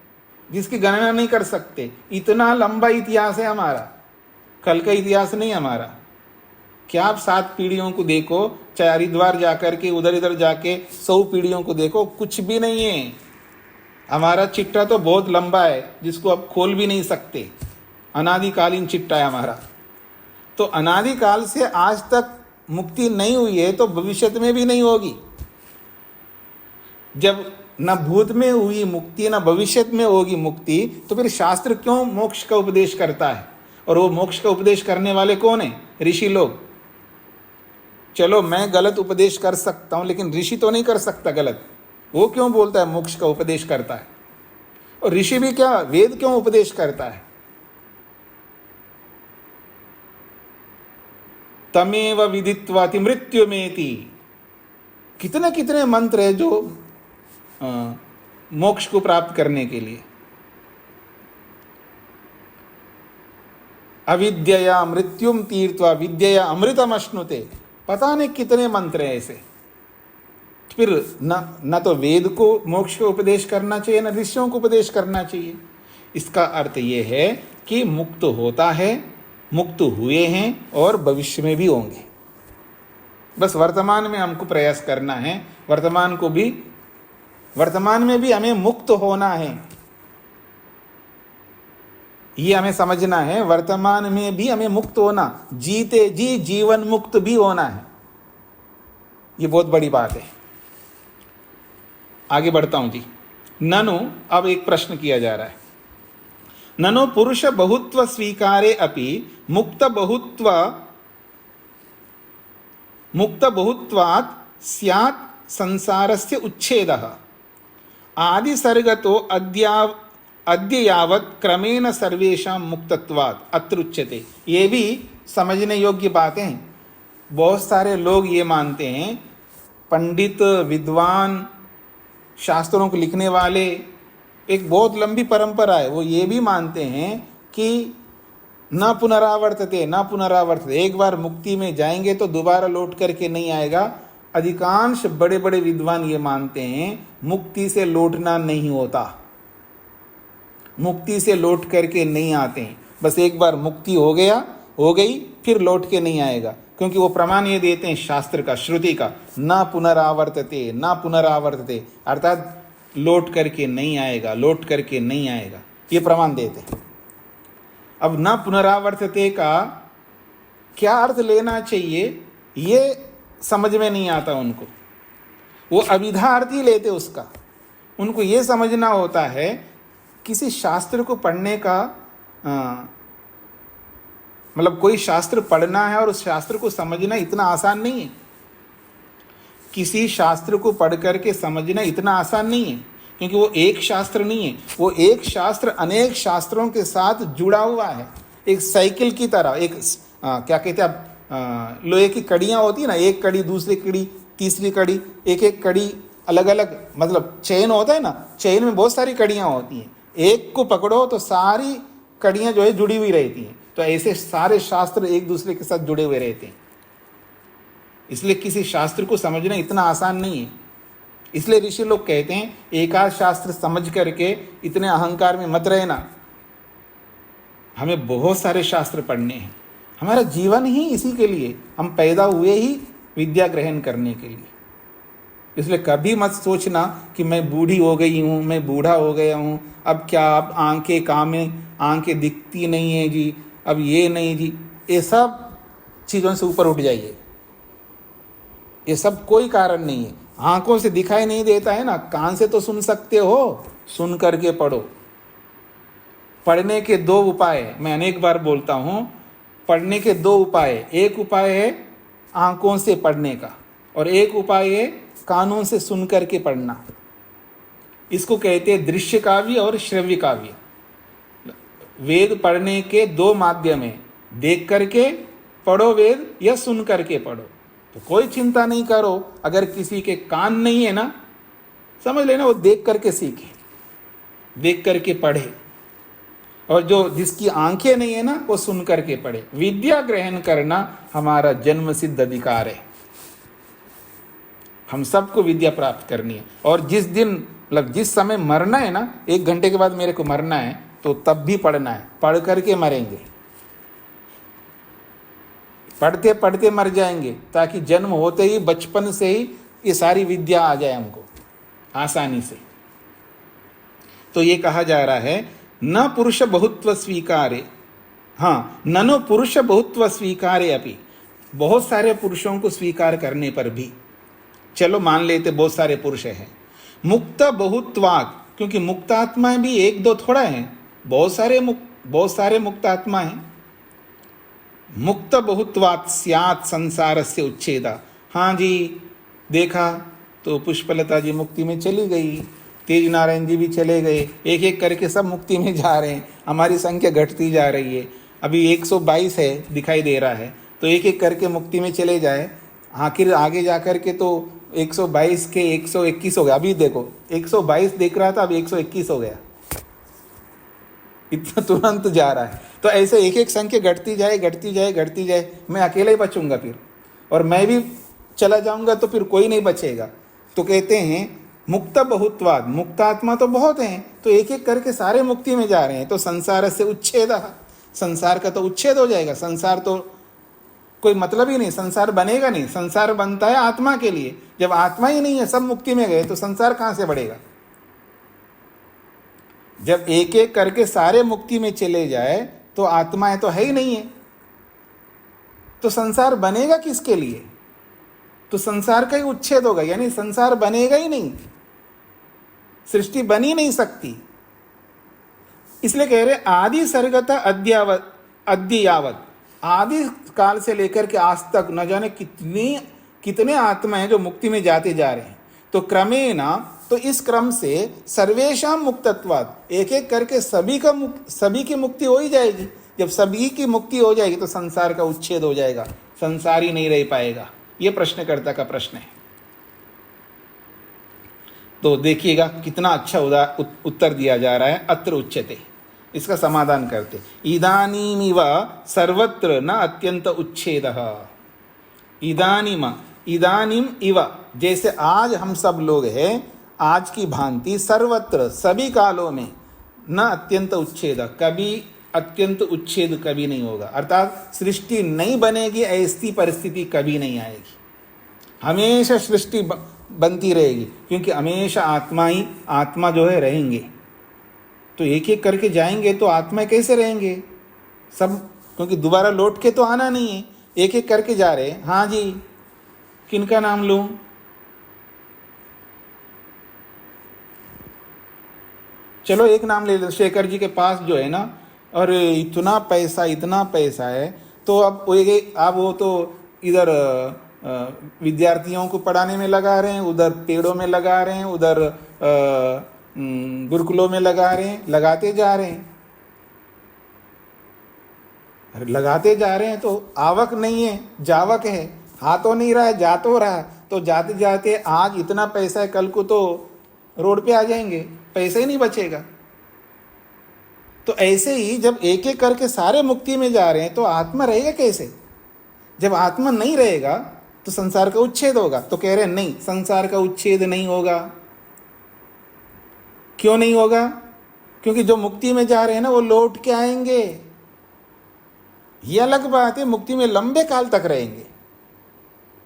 जिसकी गणना नहीं कर सकते। इतना लंबा इतिहास है हमारा, कल का इतिहास नहीं हमारा। क्या आप 7 पीढ़ियों को देखो, चाहे हरिद्वार जाकर के उधर इधर जाके 100 पीढ़ियों को देखो, कुछ भी नहीं है। हमारा चिट्टा तो बहुत लंबा है, जिसको आप खोल भी नहीं सकते। अनादिकालीन चिट्टा है हमारा। तो अनादिकाल से आज तक मुक्ति नहीं हुई है तो भविष्य में भी नहीं होगी। जब न भूत में हुई मुक्ति न भविष्य में होगी मुक्ति, तो फिर शास्त्र क्यों मोक्ष का उपदेश करता है? और वो मोक्ष का उपदेश करने वाले कौन है? ऋषि लोग। चलो मैं गलत उपदेश कर सकता हूं, लेकिन ऋषि तो नहीं कर सकता गलत। वो क्यों बोलता है मोक्ष का उपदेश करता है? और ऋषि भी क्या, वेद क्यों उपदेश करता है? तमेव विदित्वाति मृत्युमेति, कितने कितने मंत्र है जो मोक्ष को प्राप्त करने के लिए। अविद्यया मृत्युम तीर्त्वा विद्यया अमृतम अश्नुते, पता नहीं कितने मंत्र हैं ऐसे। फिर न तो वेद को मोक्ष को उपदेश करना चाहिए, न ऋषियों को उपदेश करना चाहिए। इसका अर्थ ये है कि मुक्त होता है, मुक्त हुए हैं और भविष्य में भी होंगे। बस वर्तमान में हमको प्रयास करना है, वर्तमान में भी हमें मुक्त होना है। ये हमें समझना है, वर्तमान में भी हमें मुक्त होना, जीते जी जीवन मुक्त भी होना है। ये बहुत बड़ी बात है। आगे बढ़ता हूं जी। ननु, अब एक प्रश्न किया जा रहा है। ननु पुरुष बहुत्व स्वीकारे अपि मुक्त बहुत्वात् स्यात् संसारस्य उच्छेदः आदि सर्गतो अद्य यावत् क्रमेण सर्वेषां मुक्तत्वात् अत्र उच्यते। ये भी समझने योग्य बातें हैं। बहुत सारे लोग ये मानते हैं, पंडित विद्वान शास्त्रों को लिखने वाले, एक बहुत लंबी परंपरा है, वो ये भी मानते हैं कि न पुनरावर्तते, एक बार मुक्ति में जाएंगे तो दोबारा लौट करके नहीं आएगा। अधिकांश बड़े बड़े विद्वान ये मानते हैं मुक्ति से लौटना नहीं होता, मुक्ति से लौट करके नहीं आते हैं। बस एक बार मुक्ति हो गई, फिर लौट के नहीं आएगा, क्योंकि वो प्रमाण ये देते हैं शास्त्र का, श्रुति का, ना पुनरावर्तते, अर्थात लौट करके नहीं आएगा, ये प्रमाण देते हैं। अब ना पुनरावर्तते का क्या अर्थ लेना चाहिए ये समझ में नहीं आता उनको। वो अभिधा अर्थ ही लेते उसका। उनको ये समझना होता है किसी शास्त्र को पढ़ने का मतलब कोई शास्त्र पढ़ना है और उस शास्त्र को समझना इतना आसान नहीं है। किसी शास्त्र को पढ़ करके समझना इतना आसान नहीं है, क्योंकि वो एक शास्त्र नहीं है, वो एक शास्त्र अनेक शास्त्रों के साथ जुड़ा हुआ है। एक साइकिल की तरह, एक क्या कहते हैं, लोहे की कड़ियाँ होती है ना, एक कड़ी, दूसरी कड़ी, तीसरी कड़ी, एक एक कड़ी अलग अलग, मतलब चेन होता है ना, चेन में बहुत सारी कड़ियाँ होती हैं, एक को पकड़ो तो सारी कड़ियाँ जो है जुड़ी हुई रहती हैं। तो ऐसे सारे शास्त्र एक दूसरे के साथ जुड़े हुए रहते हैं। इसलिए किसी शास्त्र को समझना इतना आसान नहीं है। इसलिए ऋषि लोग कहते हैं एक आध शास्त्र समझ करके इतने अहंकार में मत रहना। हमें बहुत सारे शास्त्र पढ़ने हैं, हमारा जीवन ही इसी के लिए, हम पैदा हुए ही विद्या ग्रहण करने के लिए। इसलिए कभी मत सोचना कि मैं बूढ़ी हो गई हूँ, मैं बूढ़ा हो गया हूँ, अब क्या, अब आंखें काम में, आंखें दिखती नहीं है जी, अब ये नहीं जी, ये सब चीज़ों से ऊपर उठ जाइए। ये सब कोई कारण नहीं है। आंखों से दिखाई नहीं देता है ना, कान से तो सुन सकते हो, सुन करके पढ़ो। पढ़ने के दो उपाय, मैं अनेक बार बोलता हूँ, पढ़ने के दो उपाय, एक उपाय है आंखों से पढ़ने का और एक उपाय है कानों से सुन करके पढ़ना। इसको कहते हैं दृश्य काव्य और श्रव्य काव्य। वेद पढ़ने के दो माध्यम है, देख करके पढ़ो वेद या सुन करके पढ़ो। तो कोई चिंता नहीं करो, अगर किसी के कान नहीं है ना, समझ लेना वो देख करके सीखे, देख करके पढ़े, और जो जिसकी आंखें नहीं है ना वो सुन करके पढ़े। विद्या ग्रहण करना हमारा जन्म सिद्ध अधिकार है। हम सबको विद्या प्राप्त करनी है, और जिस दिन, मतलब जिस समय मरना है ना, 1 घंटे के बाद मेरे को मरना है, तो तब भी पढ़ना है, पढ़ करके मरेंगे, पढ़ते पढ़ते मर जाएंगे, ताकि जन्म होते ही, बचपन से ही ये सारी विद्या आ जाए हमको आसानी से। तो ये कहा जा रहा है न पुरुष बहुत्व स्वीकारे, हाँ, ननो पुरुष बहुत्व स्वीकारे अपि, बहुत सारे पुरुषों को स्वीकार करने पर भी, चलो मान लेते बहुत सारे पुरुष हैं, मुक्त बहुत्वात्, क्योंकि मुक्त आत्माएं भी एक दो थोड़ा है, बहुत सारे मुक्त आत्मा हैं। मुक्त बहुत्वात् स्यात् संसार से उच्छेदा, हाँ जी, देखा तो पुष्पलता जी मुक्ति में चली गई, तेज नारायण जी भी चले गए, एक एक करके सब मुक्ति में जा रहे हैं, हमारी संख्या घटती जा रही है। अभी 122 है दिखाई दे रहा है, तो एक एक करके मुक्ति में चले जाए, आखिर आगे जा कर के तो 122 के 121 हो गया। अभी देखो 122 देख रहा था, अब 121 हो गया, इतना तुरंत जा रहा है। तो ऐसे एक एक संख्या घटती जाए, घटती जाए, घटती जाए, मैं अकेला ही बचूंगा फिर, और मैं भी चला जाऊंगा तो फिर कोई नहीं बचेगा। तो कहते हैं मुक्त बहुत्वाद, मुक्त आत्मा तो बहुत हैं, तो एक एक करके सारे मुक्ति में जा रहे हैं, तो संसार से उच्छेद, संसार का तो उच्छेद हो जाएगा, संसार तो कोई मतलब ही नहीं, संसार बनेगा नहीं। संसार बनता है आत्मा के लिए, जब आत्मा ही नहीं है, सब मुक्ति में गए, तो संसार कहाँ से बढ़ेगा। जब एक एक करके सारे मुक्ति में चले जाए तो आत्माएं तो है ही नहीं है, तो संसार बनेगा किसके लिए। तो संसार का ही उच्छेद होगा, यानी संसार बनेगा ही नहीं, सृष्टि बन ही नहीं सकती। इसलिए कह रहे आदि सर्गता अद्यावत, आदि काल से लेकर के आज तक न जाने कितने आत्मा हैं जो मुक्ति में जाते जा रहे हैं। तो क्रमेण, तो इस क्रम से सर्वेशा मुक्तत्वाद, एक एक करके सभी की मुक्ति हो ही जाएगी। जब सभी की मुक्ति हो जाएगी तो संसार का उच्छेद हो जाएगा, संसार ही नहीं रह पाएगा। ये प्रश्नकर्ता का प्रश्न है। तो देखिएगा कितना अच्छा उत्तर दिया जा रहा है। अत्र उच्यते, इसका समाधान करते, इदानीमिव सर्वत्र न अत्यंत उच्छेदः। इदानीम इव, जैसे आज हम सब लोग हैं, आज की भांति सर्वत्र सभी कालों में न अत्यंत उच्छेद, कभी अत्यंत उच्छेद कभी नहीं होगा। अर्थात सृष्टि नहीं बनेगी ऐसी परिस्थिति कभी नहीं आएगी, हमेशा सृष्टि बनती रहेगी, क्योंकि हमेशा आत्मा जो है रहेंगे। तो एक एक करके जाएंगे तो आत्मा कैसे रहेंगे सब, क्योंकि दोबारा लौट के तो आना नहीं है, एक एक करके जा रहे। हाँ जी, किनका नाम लूं? चलो एक नाम ले लो, शेखर जी के पास जो है ना, और इतना पैसा है, तो अब वो तो इधर विद्यार्थियों को पढ़ाने में लगा रहे हैं, उधर पेड़ों में लगा रहे हैं, उधर गुरुकुलों में लगा रहे हैं, लगाते जा रहे हैं। लगाते जा रहे हैं तो आवक नहीं है, जावक है, आ तो नहीं रहा है, जा तो रहा है, तो जाते जाते आज इतना पैसा है, कल को तो रोड पे आ जाएंगे, पैसे ही नहीं बचेगा। तो ऐसे ही जब एक एक करके सारे मुक्ति में जा रहे हैं तो आत्मा रहेगा कैसे? जब आत्मा नहीं रहेगा तो संसार का उच्छेद होगा। तो कह रहे हैं नहीं, संसार का उच्छेद नहीं होगा। क्यों नहीं होगा? क्योंकि जो मुक्ति में जा रहे हैं ना वो लौट के आएंगे। ये अलग बात है, मुक्ति में लंबे काल तक रहेंगे।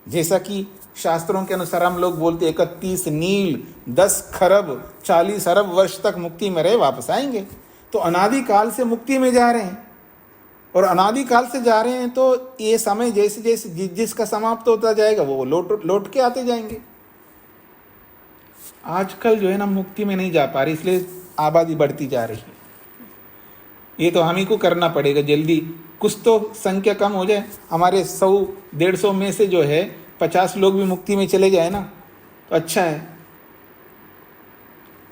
जैसा कि शास्त्रों के अनुसार हम लोग बोलते 31 नील 10 खरब 40 अरब वर्ष तक मुक्ति में रहे, वापस आएंगे। तो अनादि काल से मुक्ति में जा रहे हैं और अनादि काल से जा रहे हैं, तो ये समय जैसे जैसे जिसका समाप्त होता जाएगा वो लौट के आते जाएंगे। आजकल जो है ना मुक्ति में नहीं जा पा रही, इसलिए आबादी बढ़ती जा रही है। ये तो हम ही को करना पड़ेगा जल्दी, कुछ तो संख्या कम हो जाए। हमारे 100-150 में से जो है 50 लोग भी मुक्ति में चले जाए ना तो अच्छा है।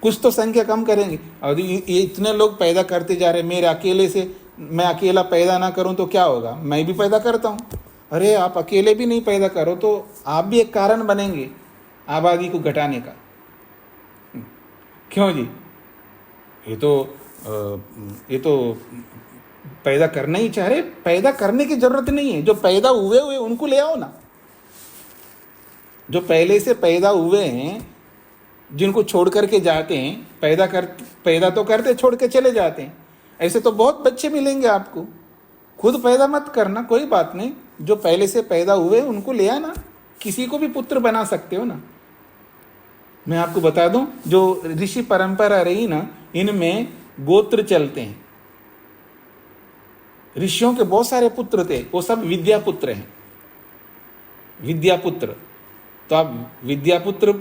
कुछ तो संख्या कम करेंगे। और ये इतने लोग पैदा करते जा रहे हैं, मेरे अकेले से मैं अकेला पैदा ना करूं तो क्या होगा? मैं भी पैदा करता हूं। अरे आप अकेले भी नहीं पैदा करो तो आप भी एक कारण बनेंगे आबादी को घटाने का। क्यों जी? ये तो पैदा करना ही चाह रहे। पैदा करने की जरूरत नहीं है, जो पैदा हुए उनको ले आओ ना। जो पहले से पैदा हुए हैं, जिनको छोड़ करके जाते हैं, पैदा तो करते छोड़ के चले जाते हैं। ऐसे तो बहुत बच्चे मिलेंगे आपको। खुद पैदा मत करना, कोई बात नहीं, जो पहले से पैदा हुए उनको ले आना। किसी को भी पुत्र बना सकते हो ना। मैं आपको बता दूं, जो ऋषि परंपरा रही ना, इनमें गोत्र चलते हैं। ऋषियों के बहुत सारे पुत्र थे, वो सब विद्यापुत्र हैं। विद्यापुत्र, तो आप विद्यापुत्र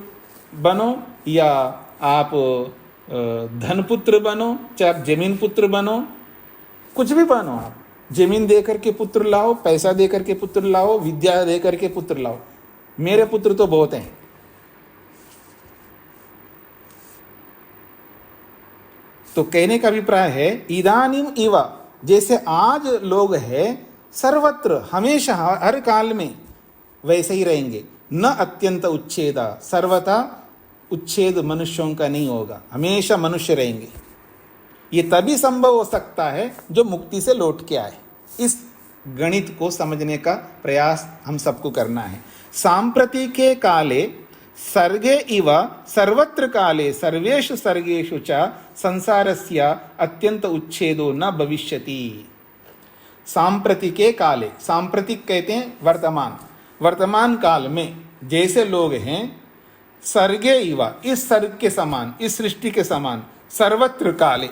बनो या आप धनपुत्र बनो, चाहे आप जमीन पुत्र बनो, कुछ भी बनो। आप जमीन दे करके पुत्र लाओ, पैसा दे करके पुत्र लाओ, विद्या दे करके पुत्र लाओ। मेरे पुत्र तो बहुत हैं। तो कहने का अभिप्राय है इदानीम इवा, जैसे आज लोग हैं सर्वत्र हमेशा हर काल में वैसे ही रहेंगे। न अत्यंत उच्छेदा, सर्वथा उच्छेद मनुष्यों का नहीं होगा, हमेशा मनुष्य रहेंगे। ये तभी संभव हो सकता है जो मुक्ति से लौट के आए। इस गणित को समझने का प्रयास हम सबको करना है। सांप्रतिके काले सर्गे इव सर्वत्र काले सर्वेषु सर्गेषु च संसारस्य अत्यंत उच्छेदो न भविष्यति। सांप्रतिके काले, सांप्रतिक कहते हैं वर्तमान, वर्तमान काल में जैसे लोग हैं सर्गे इव, इस सर्ग के समान, इस सृष्टि के समान, सर्वत्र काले,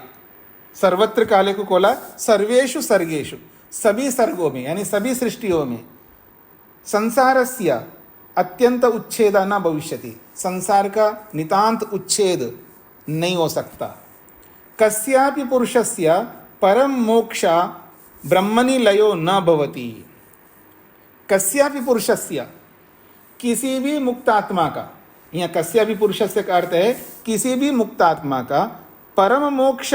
सर्वत्र काले को खोला सर्वेषु सर्गेषु, सभी सर्गों में यानी सभी सृष्टियों में, संसारस्य अत्यंत उच्छेद न भविष्यति, संसार का नितांत उच्छेद नहीं हो सकता। कस्यापि पुरुषस्य परम मोक्ष ब्रह्मणि लयो न भवति। कस्यापि पुरुषस्य, किसी भी मुक्तात्मा का, यहाँ कस्यापि पुरुषस्य का अर्थ है किसी भी मुक्तात्मा का परम मोक्ष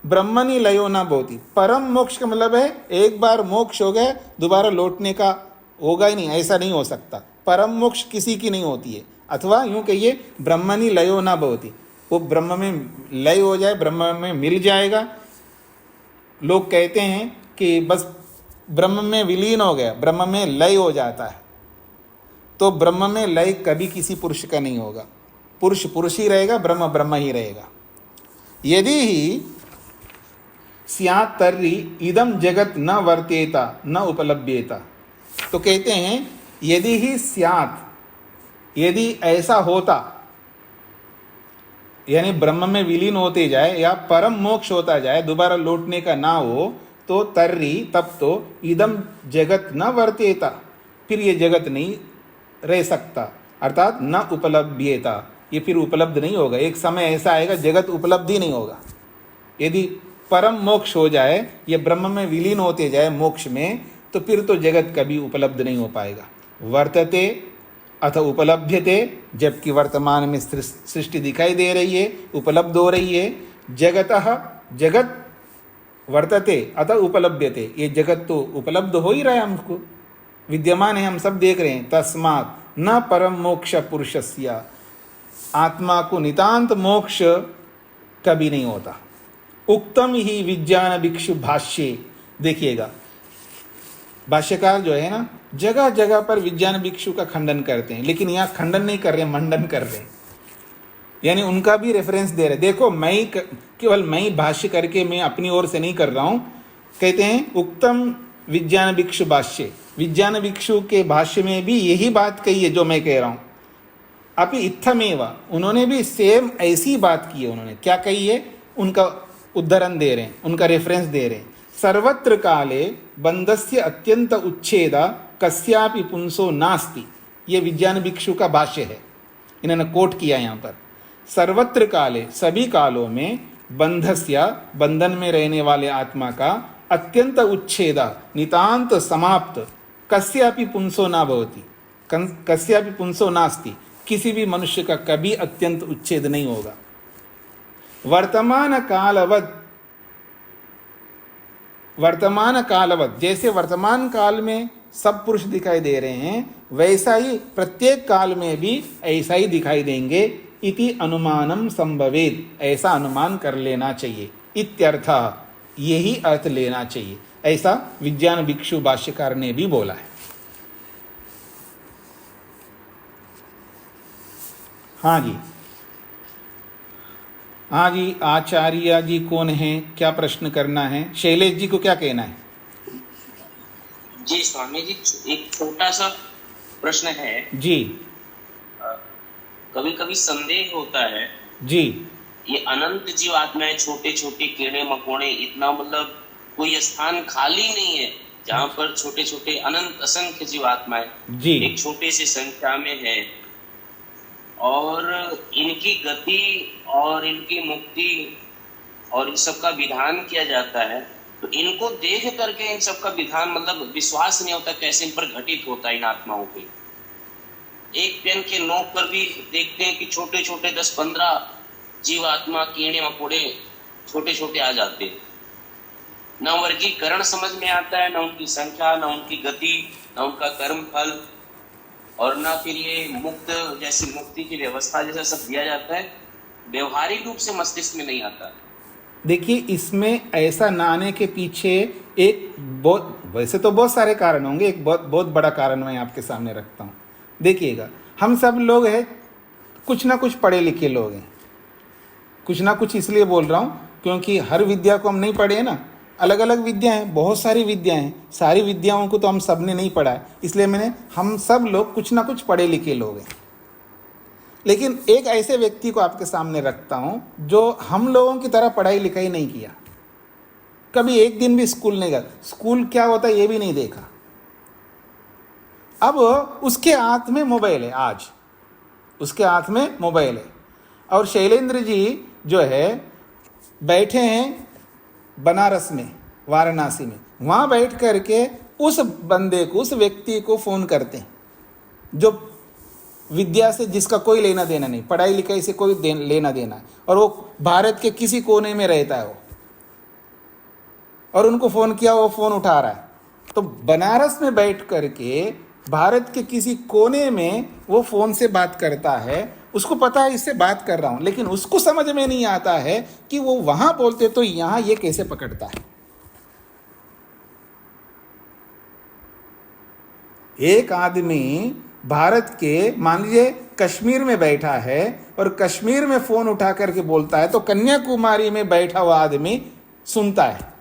ब्रह्मणि लयो न भवति। परम मोक्ष का मतलब है एक बार मोक्ष हो गए दोबारा लौटने का होगा ही नहीं, ऐसा नहीं हो सकता। परम मोक्ष किसी की नहीं होती है। अथवा यूं कहिए ब्रह्मणि लयो न भवति, वो ब्रह्म में लय हो जाए, ब्रह्म में मिल जाएगा। लोग कहते हैं कि बस ब्रह्म में विलीन हो गया, ब्रह्म में लय हो जाता है। तो ब्रह्म में लय कभी किसी पुरुष का नहीं होगा। पुरुष पुरुष ही रहेगा, ब्रह्म ब्रह्म ही रहेगा। यदि ही स्यात् तर्हि इदम जगत न वर्तेता न उपलभ्येता। तो कहते हैं यदि ही स्यात्, यदि ऐसा होता, यानी ब्रह्म में विलीन होते जाए या परम मोक्ष होता जाए, दोबारा लौटने का ना हो, तो तर्हि तब तो इदम जगत न वर्तेता, फिर ये जगत नहीं रह सकता, अर्थात न उपलभ्येता, ये फिर उपलब्ध नहीं होगा। एक समय ऐसा आएगा जगत उपलब्धि नहीं होगा। यदि परम मोक्ष हो जाए, ये ब्रह्म में विलीन होते जाए मोक्ष में, तो फिर तो जगत कभी उपलब्ध नहीं हो पाएगा। वर्तते अथ उपलभ्यते, जबकि वर्तमान में सृष्टि दिखाई दे रही है, उपलब्ध हो रही है। जगतः, जगत वर्तते अतः उपलभ्यते, ये जगत तो उपलब्ध हो ही रहा है हमको, विद्यमान है, हम सब देख रहे हैं। तस्मात् न परम मोक्ष पुरुषस्य, आत्मा को नितांत मोक्ष कभी नहीं होता। उक्तम ही विज्ञान भिक्षु भाष्ये, देखिएगा भाष्यकार जो है ना, जगह जगह पर विज्ञान भिक्षु का खंडन करते हैं, लेकिन यहाँ खंडन नहीं कर रहे, मंडन कर रहे हैं, यानी उनका भी रेफरेंस दे रहे। देखो केवल मैं ही भाष्य करके मैं अपनी ओर से नहीं कर रहा हूँ। कहते हैं उक्तम विज्ञान भिक्षु भाष्य, विज्ञान भिक्षु के भाष्य में भी यही बात कही है जो मैं कह रहा हूँ। अभी इत्थमेव, उन्होंने भी सेम ऐसी बात की है। उन्होंने क्या कही है, उनका उद्धरण दे रहे हैं, उनका रेफरेंस दे रहे हैं। सर्वत्र काले बंधस्य अत्यंत उच्छेद कस्यापि पुंसो नास्ति, ये विज्ञान भिक्षु का भाष्य है, इन्होंने कोट किया यहाँ पर। सर्वत्र काले, सभी कालों में, बंधस्य, बंधन में रहने वाले आत्मा का, अत्यंत उच्छेद, नितांत समाप्त, कस्यापि पुंसो न भवति, कस्यापि पुंसो नास्ति, किसी भी मनुष्य का कभी अत्यंत उच्छेद नहीं होगा। वर्तमान कालवत, जैसे वर्तमान काल में सब पुरुष दिखाई दे रहे हैं, वैसा ही प्रत्येक काल में भी ऐसा ही दिखाई देंगे। इति अनुमानम संभवेत, ऐसा अनुमान कर लेना चाहिए। इत्यर्थ, यही अर्थ लेना चाहिए, ऐसा विज्ञान भिक्षु भाष्यकार ने भी बोला है। हाँ जी, हाँ जी, आचार्य जी कौन है, क्या प्रश्न करना है? शैलेश जी को क्या कहना है? जी स्वामी जी, एक छोटा सा प्रश्न है जी। कभी कभी संदेह होता है जी। ये अनंत जीव आत्माएं, छोटे छोटे कीड़े मकोड़े, इतना मतलब कोई स्थान खाली नहीं है जहाँ पर छोटे छोटे अनंत असंख्य जीव आत्माएं जी एक छोटे से संख्या में है, और इनकी गति और इनकी मुक्ति और इन सबका विधान किया जाता है। तो इनको देख करके इन सबका विधान मतलब विश्वास नहीं होता कैसे इन पर घटित होता है इन आत्माओं पे। एक पेन के नोक पर भी देखते हैं कि छोटे छोटे 10-15 जीव आत्मा, कीड़े मकोड़े छोटे छोटे आ जाते हैं। न वर्गीकरण समझ में आता है, न उनकी संख्या, न उनकी गति, न उनका कर्म फल, और न फिर ये मुक्त जैसी मुक्ति की व्यवस्था जैसा सब दिया जाता है, व्यवहारिक रूप से मस्तिष्क में नहीं आता। देखिए, इसमें ऐसा ना आने के पीछे एक बहुत, वैसे तो बहुत सारे कारण होंगे, एक बहुत बड़ा कारण मैं आपके सामने रखता हूँ। देखिएगा, हम सब लोग हैं, कुछ ना कुछ पढ़े लिखे लोग हैं। कुछ ना कुछ इसलिए बोल रहा हूँ क्योंकि हर विद्या को हम नहीं पढ़े हैं ना, अलग अलग विद्या हैं, बहुत सारी विद्या हैं, सारी विद्याओं को तो हम सब ने नहीं पढ़ा है, इसलिए हम सब लोग कुछ ना कुछ पढ़े लिखे लोग हैं। लेकिन एक ऐसे व्यक्ति को आपके सामने रखता हूँ जो हम लोगों की तरह पढ़ाई लिखाई नहीं किया, कभी एक दिन भी स्कूल नहीं गया, स्कूल क्या होता है ये भी नहीं देखा। अब उसके हाथ में मोबाइल है, आज उसके हाथ में मोबाइल है, और शैलेंद्र जी जो है बैठे हैं बनारस में, वाराणसी में, वहाँ बैठ करके उस बंदे को, उस व्यक्ति को फ़ोन करते हैं जो विद्या से जिसका कोई लेना देना नहीं, पढ़ाई लिखाई से कोई लेना देना है, और वो भारत के किसी कोने में रहता है वो, और उनको फ़ोन किया, वो फ़ोन उठा रहा है। तो बनारस में बैठ करके भारत के किसी कोने में वो फ़ोन से बात करता है, उसको पता है इससे बात कर रहा हूँ, लेकिन उसको समझ में नहीं आता है कि वो वहाँ बोलते तो यहाँ ये कैसे पकड़ता है। एक आदमी भारत के, मान लीजिए कश्मीर में बैठा है और कश्मीर में फ़ोन उठा करके बोलता है, तो कन्याकुमारी में बैठा हुआ आदमी सुनता है,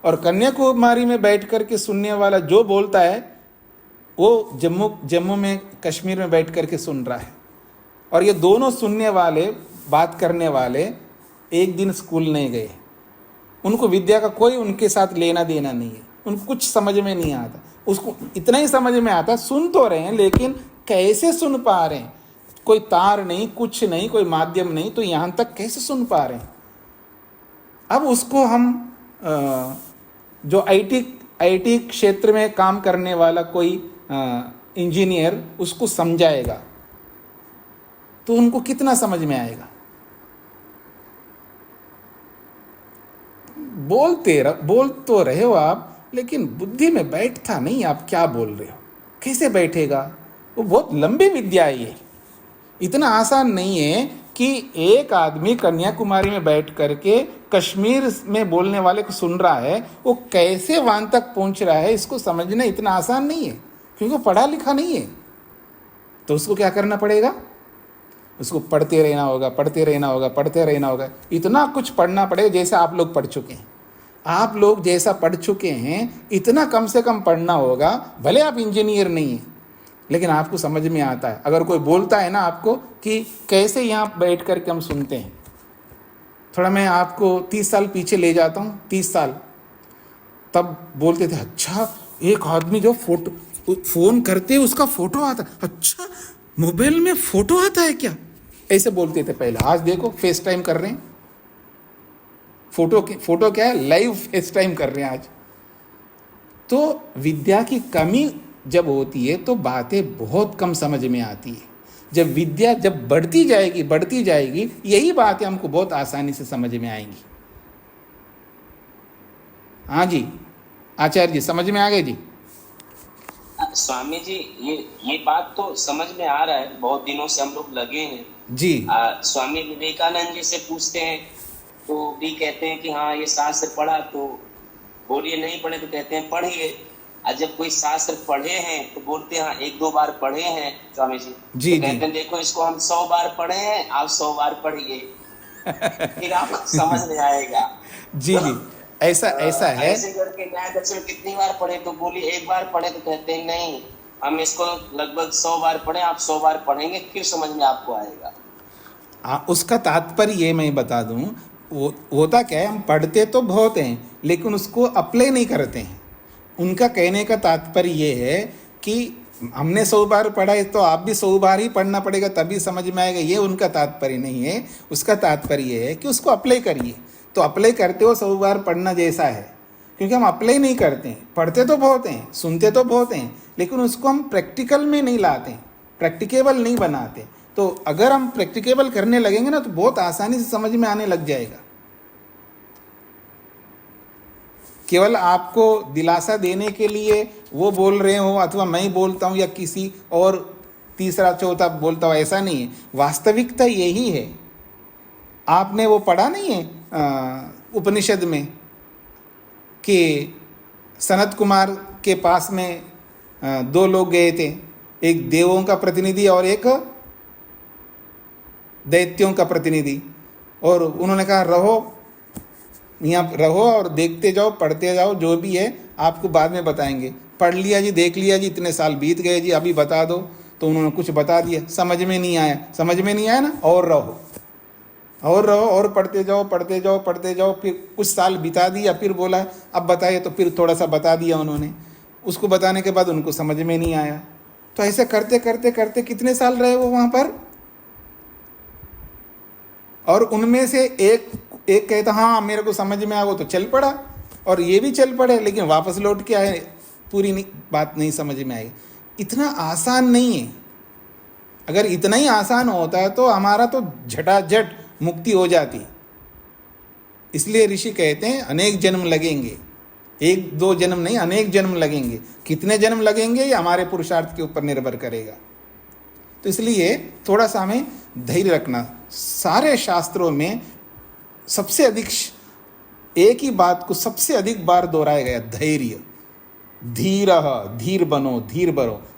और कन्याकुमारी में बैठ करके सुनने वाला जो बोलता है वो जम्मू में, कश्मीर में बैठ करके सुन रहा है। और ये दोनों सुनने वाले, बात करने वाले एक दिन स्कूल नहीं गए, उनको विद्या का कोई उनके साथ लेना देना नहीं है, उनको कुछ समझ में नहीं आता। उसको इतना ही समझ में आता, सुन तो रहे हैं लेकिन कैसे सुन पा रहे हैं, कोई तार नहीं, कुछ नहीं, कोई माध्यम नहीं, तो यहाँ तक कैसे सुन पा रहे हैं। अब उसको हम जो आईटी क्षेत्र में काम करने वाला कोई इंजीनियर उसको समझाएगा तो उनको कितना समझ में आएगा। बोल तो रहे हो आप, लेकिन बुद्धि में बैठता नहीं। आप क्या बोल रहे हो, कैसे बैठेगा? वो बहुत लंबी विद्या है ये, इतना आसान नहीं है कि एक आदमी कन्याकुमारी में बैठ करके कश्मीर में बोलने वाले को सुन रहा है, वो कैसे वहां तक पहुंच रहा है, इसको समझना इतना आसान नहीं है, क्योंकि वो पढ़ा लिखा नहीं है। तो उसको क्या करना पड़ेगा? उसको पढ़ते रहना होगा, पढ़ते रहना होगा, पढ़ते रहना होगा। इतना कुछ पढ़ना पड़ेगा जैसे आप लोग पढ़ चुके हैं। आप लोग जैसा पढ़ चुके हैं इतना कम से कम पढ़ना होगा। भले आप इंजीनियर नहीं हैं, लेकिन आपको समझ में आता है। अगर कोई बोलता है ना आपको कि कैसे यहाँ बैठ कर के हम सुनते हैं, थोड़ा मैं आपको 30 साल पीछे ले जाता हूँ। 30 साल तब बोलते थे, अच्छा एक आदमी जो फ़ोन करते उसका फ़ोटो आता, अच्छा मोबाइल में फ़ोटो आता है क्या, ऐसे बोलते थे पहले। आज देखो फेस टाइम कर रहे हैं, फोटो क्या है, लाइव फेस टाइम कर रहे हैं आज। तो विद्या की कमी जब होती है तो बातें बहुत कम समझ में आती है। जब विद्या जब बढ़ती जाएगी, यही बातें हमको बहुत आसानी से समझ में आएंगी। हाँ जी आचार्य जी, समझ में आ गए जी? स्वामी जी, ये बात तो समझ में आ रहा है, बहुत दिनों से हम लोग लगे हैं जी। स्वामी विवेकानंद जी से पूछते हैं तो भी कहते हैं कि हाँ ये शास्त्र पढ़ा, तो बोलिए नहीं पढ़े तो कहते हैं पढ़िए। और जब कोई शास्त्र पढ़े हैं तो बोलते हैं हाँ 1-2 बार पढ़े हैं स्वामी जी, जी तो कहते हैं देखो इसको हम 100 बार पढ़े हैं, आप 100 बार पढ़िए फिर आपको समझ में आएगा। जी जी, ऐसा है। ऐसे करके न्याय दर्शन कितनी बार पढ़े, तो बोलिए 1 बार पढ़े, तो कहते हैं नहीं हम इसको लगभग 100 बार पढ़े, आप 100 बार पढ़ेंगे फिर समझ में आपको आएगा। उसका तात्पर्य ये मैं बता दूं, वो होता क्या है, हम पढ़ते तो बहुत हैं लेकिन उसको अप्लाई नहीं करते हैं। उनका कहने का तात्पर्य ये है कि हमने 100 बार पढ़ा है तो आप भी 100 बार ही पढ़ना पड़ेगा तभी समझ में आएगा, ये उनका तात्पर्य नहीं है। उसका तात्पर्य ये है कि उसको अप्लाई करिए। तो अप्लाई करते हो 100 बार पढ़ना जैसा है, क्योंकि हम अप्लाई नहीं करते हैं। पढ़ते तो बहुत हैं, सुनते तो बहुत हैं, लेकिन उसको हम प्रैक्टिकल में नहीं लाते, प्रैक्टिकेबल नहीं बनाते। तो अगर हम प्रैक्टिकेबल करने लगेंगे ना तो बहुत आसानी से समझ में आने लग जाएगा। केवल आपको दिलासा देने के लिए वो बोल रहे हो अथवा मैं बोलता हूँ या किसी और तीसरा चौथा बोलता हूँ, ऐसा नहीं है। वास्तविकता यही है। आपने वो पढ़ा नहीं है उपनिषद में कि सनत कुमार के पास में 2 लोग गए थे, एक देवों का प्रतिनिधि और एक दैत्यों का प्रतिनिधि, और उन्होंने कहा रहो यहाँ रहो और देखते जाओ, पढ़ते जाओ, जो भी है आपको बाद में बताएंगे। पढ़ लिया जी, देख लिया जी, इतने साल बीत गए जी, अभी बता दो। तो उन्होंने कुछ बता दिया, समझ में नहीं आया ना, और रहो और पढ़ते जाओ। फिर कुछ साल बिता दिया, फिर बोला अब बताइए, तो फिर थोड़ा सा बता दिया उन्होंने। उसको बताने के बाद उनको समझ में नहीं आया। तो ऐसे करते करते कितने साल रहे वो वहाँ पर। और उनमें से एक कहता हाँ मेरे को समझ में आ गया, तो चल पड़ा, और ये भी चल पड़े, लेकिन वापस लौट के आए, पूरी बात नहीं समझ में आई। इतना आसान नहीं है। अगर इतना ही आसान होता है तो हमारा तो झटाझट मुक्ति हो जाती। इसलिए ऋषि कहते हैं अनेक जन्म लगेंगे, 1-2 जन्म नहीं, अनेक जन्म लगेंगे। कितने जन्म लगेंगे ये हमारे पुरुषार्थ के ऊपर निर्भर करेगा। तो इसलिए थोड़ा सा हमें धैर्य रखना। सारे शास्त्रों में सबसे अधिक एक ही बात को सबसे अधिक बार दोहराया गया, धैर्य। धीर बनो,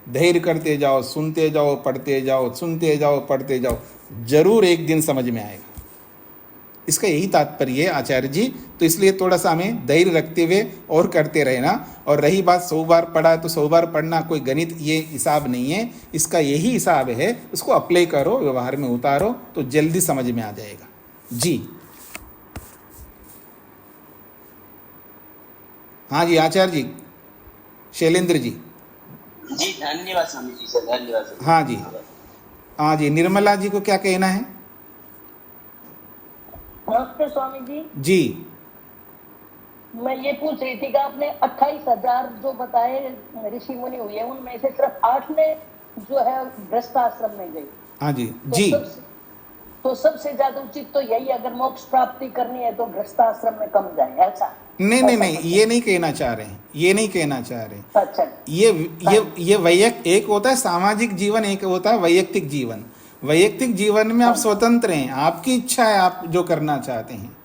धैर्य करते जाओ, सुनते जाओ, पढ़ते जाओ, सुनते जाओ, पढ़ते जाओ, जरूर एक दिन समझ में आएगा। इसका यही तात्पर्य है आचार्य जी। तो इसलिए थोड़ा सा हमें धैर्य रखते हुए और करते रहना। और रही बात 100 बार पढ़ा तो 100 बार पढ़ना, कोई गणित ये हिसाब नहीं है, इसका यही हिसाब है। उसको अप्लाई करो, व्यवहार में उतारो, तो जल्दी समझ में आ जाएगा जी। हाँ जी आचार्य जी, शैलेंद्र जी। जी धन्यवाद स्वामी जी, सर धन्यवाद। हाँ जी, निर्मला जी को क्या कहना है? नमस्ते स्वामी जी। जी, मैं ये पूछ रही थी कि आपने 28,000 जो बताए ऋषि मुनि हुए, उनमें से सिर्फ 8 ने जो है गृहस्थ आश्रम में गई। हाँ जी तो जी। तो सबसे ज्यादा उचित तो यही, अगर मोक्ष प्राप्ति करनी है तो गृहस्थाश्रम में कम जाए, ऐसा? नहीं नहीं नहीं, ये नहीं कहना चाह रहे हैं, ये नहीं कहना चाह रहे। अच्छा। ये वैयक्तिक, एक होता है सामाजिक जीवन, एक होता है वैयक्तिक जीवन। वैयक्तिक जीवन में आप स्वतंत्र हैं, आपकी इच्छा है, आप जो करना चाहते हैं।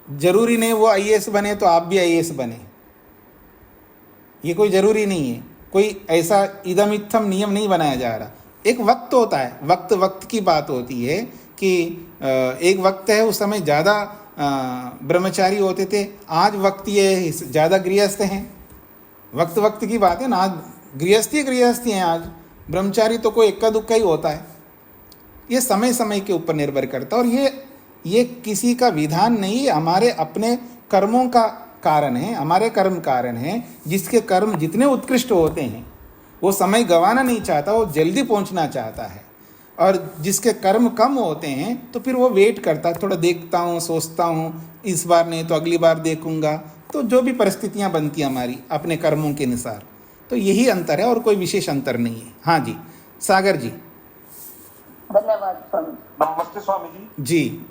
जरूरी नहीं वो आईएएस बने तो आप भी आईएएस बने, ये कोई जरूरी नहीं है। कोई ऐसा इदम इत्थम नियम नहीं बनाया जा रहा। एक वक्त होता है, वक्त वक्त की बात होती है कि एक वक्त है, उस समय ज़्यादा ब्रह्मचारी होते थे, आज वक्त ये ज़्यादा गृहस्थ हैं। वक्त वक्त की बात है ना, आज गृहस्थी हैं, आज ब्रह्मचारी तो कोई इक्का दुक्का ही होता है। ये समय समय के ऊपर निर्भर करता है, और ये किसी का विधान नहीं है, हमारे अपने कर्मों का कारण है, हमारे कर्म कारण है। जिसके कर्म जितने उत्कृष्ट होते हैं वो समय गंवाना नहीं चाहता, वो जल्दी पहुंचना चाहता है। और जिसके कर्म कम होते हैं तो फिर वो वेट करता है, थोड़ा देखता हूँ, सोचता हूँ, इस बार नहीं तो अगली बार देखूंगा। तो जो भी परिस्थितियाँ बनती हैं हमारी अपने कर्मों के अनुसार, तो यही अंतर है और कोई विशेष अंतर नहीं है। हाँ जी, सागर जी। धन्यवाद स्वामी। नमस्ते स्वामी जी। जी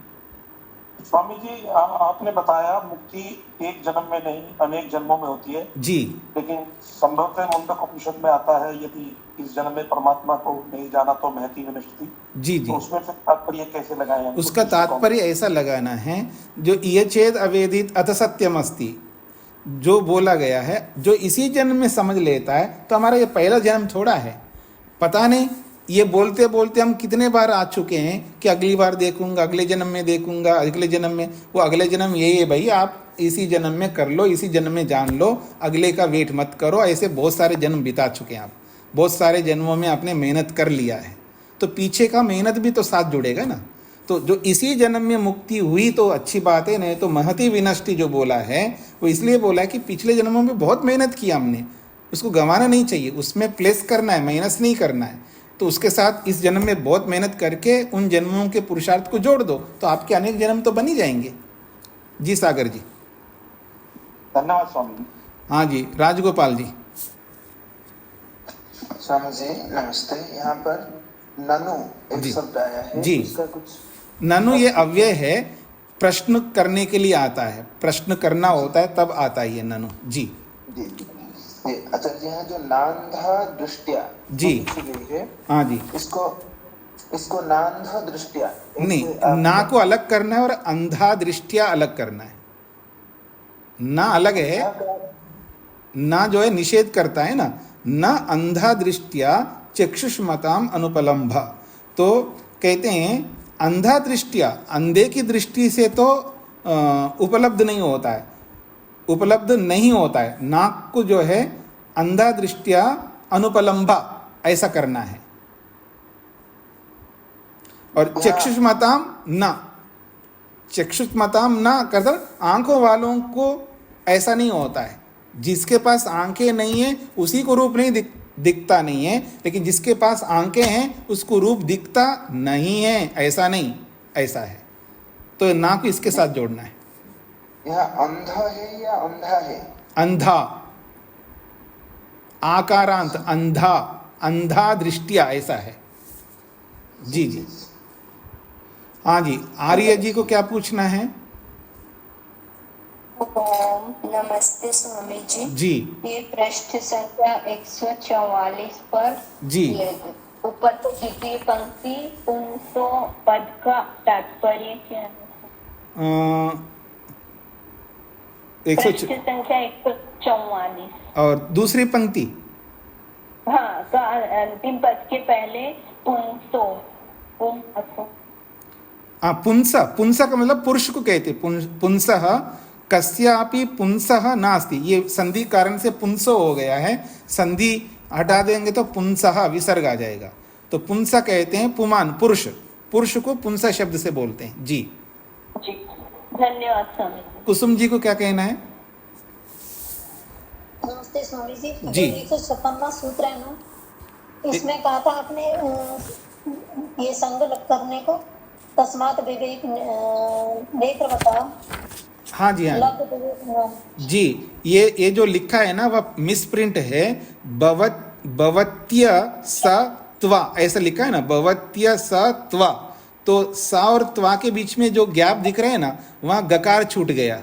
स्वामी जी, आपने बताया मुक्ति एक जन्म में नहीं अनेक जन्मों में होती है जी, लेकिन संभवतः मुंडक उपनिषद में आता है यदि इस जन्म में परमात्मा को नहीं जाना तो महती विनष्टि। जी जी। तो उसमें फिर तात्पर्य कैसे लगाए? उसका तात्पर्य ऐसा लगाना है, जो ये चेद अवेदित अथ सत्यम अस्ति, जो बोला गया है, जो इसी जन्म में समझ लेता है, तो हमारा ये पहला जन्म थोड़ा है। पता नहीं ये बोलते बोलते हम कितने बार आ चुके हैं कि अगली बार देखूंगा, अगले जन्म में देखूंगा, अगले जन्म में। वो अगले जन्म यही है भाई, आप इसी जन्म में कर लो, इसी जन्म में जान लो, अगले का वेट मत करो। ऐसे बहुत सारे जन्म बिता चुके हैं आप, बहुत सारे जन्मों में आपने मेहनत कर लिया है, तो पीछे का मेहनत भी तो साथ जुड़ेगा ना। तो जो इसी जन्म में मुक्ति हुई तो अच्छी बात है, नहीं तो महती विनष्टि जो बोला है वो इसलिए बोला है कि पिछले जन्मों में बहुत मेहनत किया हमने, उसको गंवाना नहीं चाहिए, उसमें प्लेस करना है, माइनस नहीं करना है। तो उसके साथ इस जन्म में बहुत मेहनत करके उन जन्मों के पुरुषार्थ को जोड़ दो, तो आपके अनेक जन्म तो बन ही जाएंगे। जी सागर जी। धन्यवाद स्वामी जी। हाँ जी, राजगोपाल जी। स्वामी जी नमस्ते। यहाँ पर ननु एक शब्द आया है जी। इसका कुछ? ननु ये अव्यय है, प्रश्न करने के लिए आता है, प्रश्न करना होता है तब आता है ये ननु। जी जी जी। अच्छा, यहाँ जो नांधा दृष्टिया जी, है, हाँ जी, इसको नांधा दृष्टिया नहीं, ना को अलग करना है और अंधा दृष्टिया अलग करना है। ना अलग है, ना जो है निषेध करता है ना, न अंधा दृष्टिया चक्षुष्मताम अनुपलम्भ। तो कहते हैं अंधा दृष्टिया, अंधे की दृष्टि से तो उपलब्ध नहीं होता है, उपलब्ध नहीं होता है। नाक को जो है अंधा दृष्टिया अनुपलम्भा ऐसा करना है। और चक्षुष्मताम ना, चक्षुष्मताम ना करता आंखों वालों को ऐसा नहीं होता है। जिसके पास आंखें नहीं है उसी को रूप नहीं दिखता नहीं है, लेकिन जिसके पास आंखें हैं उसको रूप दिखता नहीं है, ऐसा नहीं, ऐसा है। तो ना को इसके साथ जोड़ना है। यह अंधा है या अंधा है? अंधा, आकारांत अंधा, अंधा दृष्टिया ऐसा है। जी जी। हाँ जी, आर्य जी को क्या पूछना है? ओम नमस्ते स्वामी जी। जी। ये पृष्ठ संख्या 144 पर जी, ऊपर तो द्वितीय पंक्ति पुंसो पद का तात्पर्य क्या है? पृष्ठ संख्या 144 और दूसरी पंक्ति, हाँ, का अंतिम पद के पहले पुंसो, पुंसो। पुंसा, पुंसा का मतलब पुरुष को कहते, पुंसः कस्यापि पुंसः नास्ति। ये संधि कारण से पुंसो हो गया है, संधि हटा देंगे तो पुंसः विसर्ग आ जाएगा। तो पुंसा कहते हैं पुमान, पुरुष, पुरुष को पुंसा शब्द से बोलते हैं। जी जी, धन्यवाद स्वामी। कुसुम जी को क्या कहना है? नमस्ते स्वामी जी। जी। 156वां सूत्र है ना, इसमें कहा था आपने ये संग करने को, तस्मात विवेक नेत्र बताओ। हाँ जी, हाँ जी, ये जो लिखा है ना वह मिसप्रिंट है। भवत्य स त्वा ऐसा लिखा है ना, भवत्य स त्वा, तो सा और त्वा के बीच में जो गैप दिख रहा है ना, वहाँ गकार छूट गया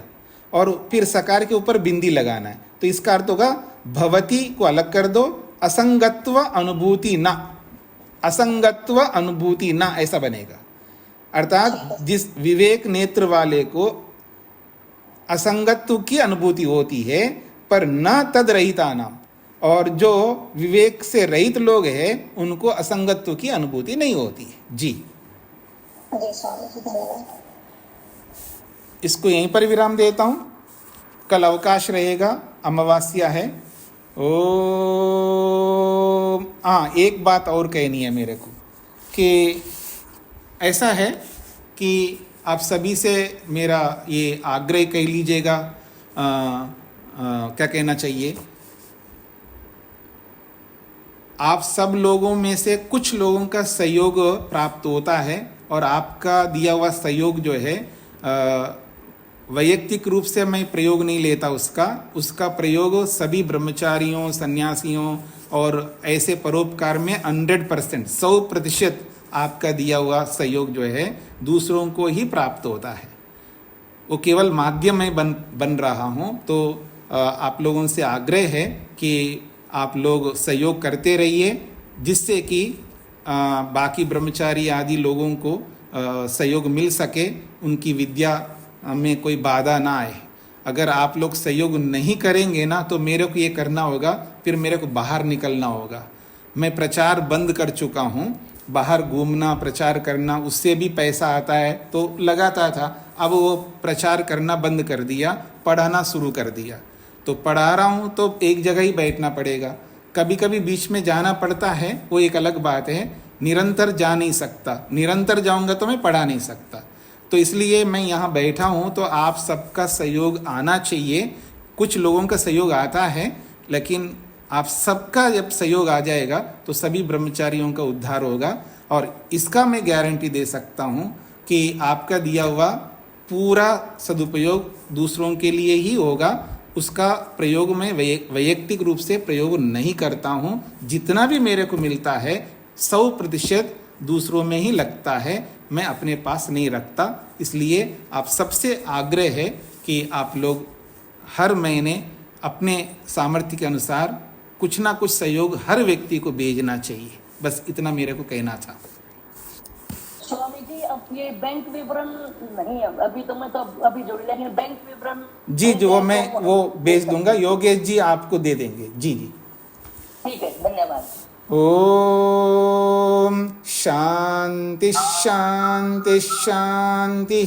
और फिर सकार के ऊपर बिंदी लगाना है। तो इसका अर्थ होगा भवती को अलग कर दो, असंगत्व अनुभूति न, असंगत्व अनुभूति न, ऐसा बनेगा। अर्थात जिस विवेक नेत्र वाले को असंगत्व की अनुभूति होती है पर न तद रहिता नाम, और जो विवेक से रहित लोग हैं उनको असंगत्व की अनुभूति नहीं होती है। जी जी स्वामी जी, धन्यवाद। इसको यहीं पर विराम देता हूँ। कल अवकाश रहेगा, अमावस्या है। हाँ, एक बात और कहनी है मेरे को कि ऐसा है कि आप सभी से मेरा ये आग्रह कह लीजिएगा, क्या कहना चाहिए, आप सब लोगों में से कुछ लोगों का सहयोग प्राप्त होता है और आपका दिया हुआ सहयोग जो है वैयक्तिक रूप से मैं प्रयोग नहीं लेता, उसका प्रयोग सभी ब्रह्मचारियों, सन्यासियों और ऐसे परोपकार में 100%, 100% आपका दिया हुआ सहयोग जो है दूसरों को ही प्राप्त होता है। वो केवल माध्यम में बन रहा हूँ। तो आप लोगों से आग्रह है कि आप लोग सहयोग करते रहिए, जिससे कि बाकी ब्रह्मचारी आदि लोगों को सहयोग मिल सके, उनकी विद्या में कोई बाधा ना आए। अगर आप लोग सहयोग नहीं करेंगे ना, तो मेरे को ये करना होगा, फिर मेरे को बाहर निकलना होगा। मैं प्रचार बंद कर चुका हूँ, बाहर घूमना प्रचार करना, उससे भी पैसा आता है तो लगाता था। अब वो प्रचार करना बंद कर दिया, पढ़ाना शुरू कर दिया। तो पढ़ा रहा हूँ तो एक जगह ही बैठना पड़ेगा, कभी कभी बीच में जाना पड़ता है, वो एक अलग बात है। निरंतर जा नहीं सकता, निरंतर जाऊँगा तो मैं पढ़ा नहीं सकता। तो इसलिए मैं यहाँ बैठा हूँ, तो आप सबका सहयोग आना चाहिए। कुछ लोगों का सहयोग आता है, लेकिन आप सबका जब सहयोग आ जाएगा तो सभी ब्रह्मचारियों का उद्धार होगा। और इसका मैं गारंटी दे सकता हूँ कि आपका दिया हुआ पूरा सदुपयोग दूसरों के लिए ही होगा। उसका प्रयोग मैं वैयक्तिक रूप से प्रयोग नहीं करता हूँ। जितना भी मेरे को मिलता है 100% दूसरों में ही लगता है, मैं अपने पास नहीं रखता। इसलिए आप सबसे आग्रह है कि आप लोग हर महीने अपने सामर्थ्य के अनुसार कुछ ना कुछ सहयोग हर व्यक्ति को भेजना चाहिए। बस इतना मेरे को कहना था। स्वामी जी, अब ये बैंक विवरण नहीं है अभी, तो मैं तो अभी जुड़, लेकिन बैंक विवरण जी, जो मैं वो भेज दूंगा, योगेश जी आपको दे देंगे। जी जी, ठीक है, धन्यवाद। ओम शांति शांति शांति।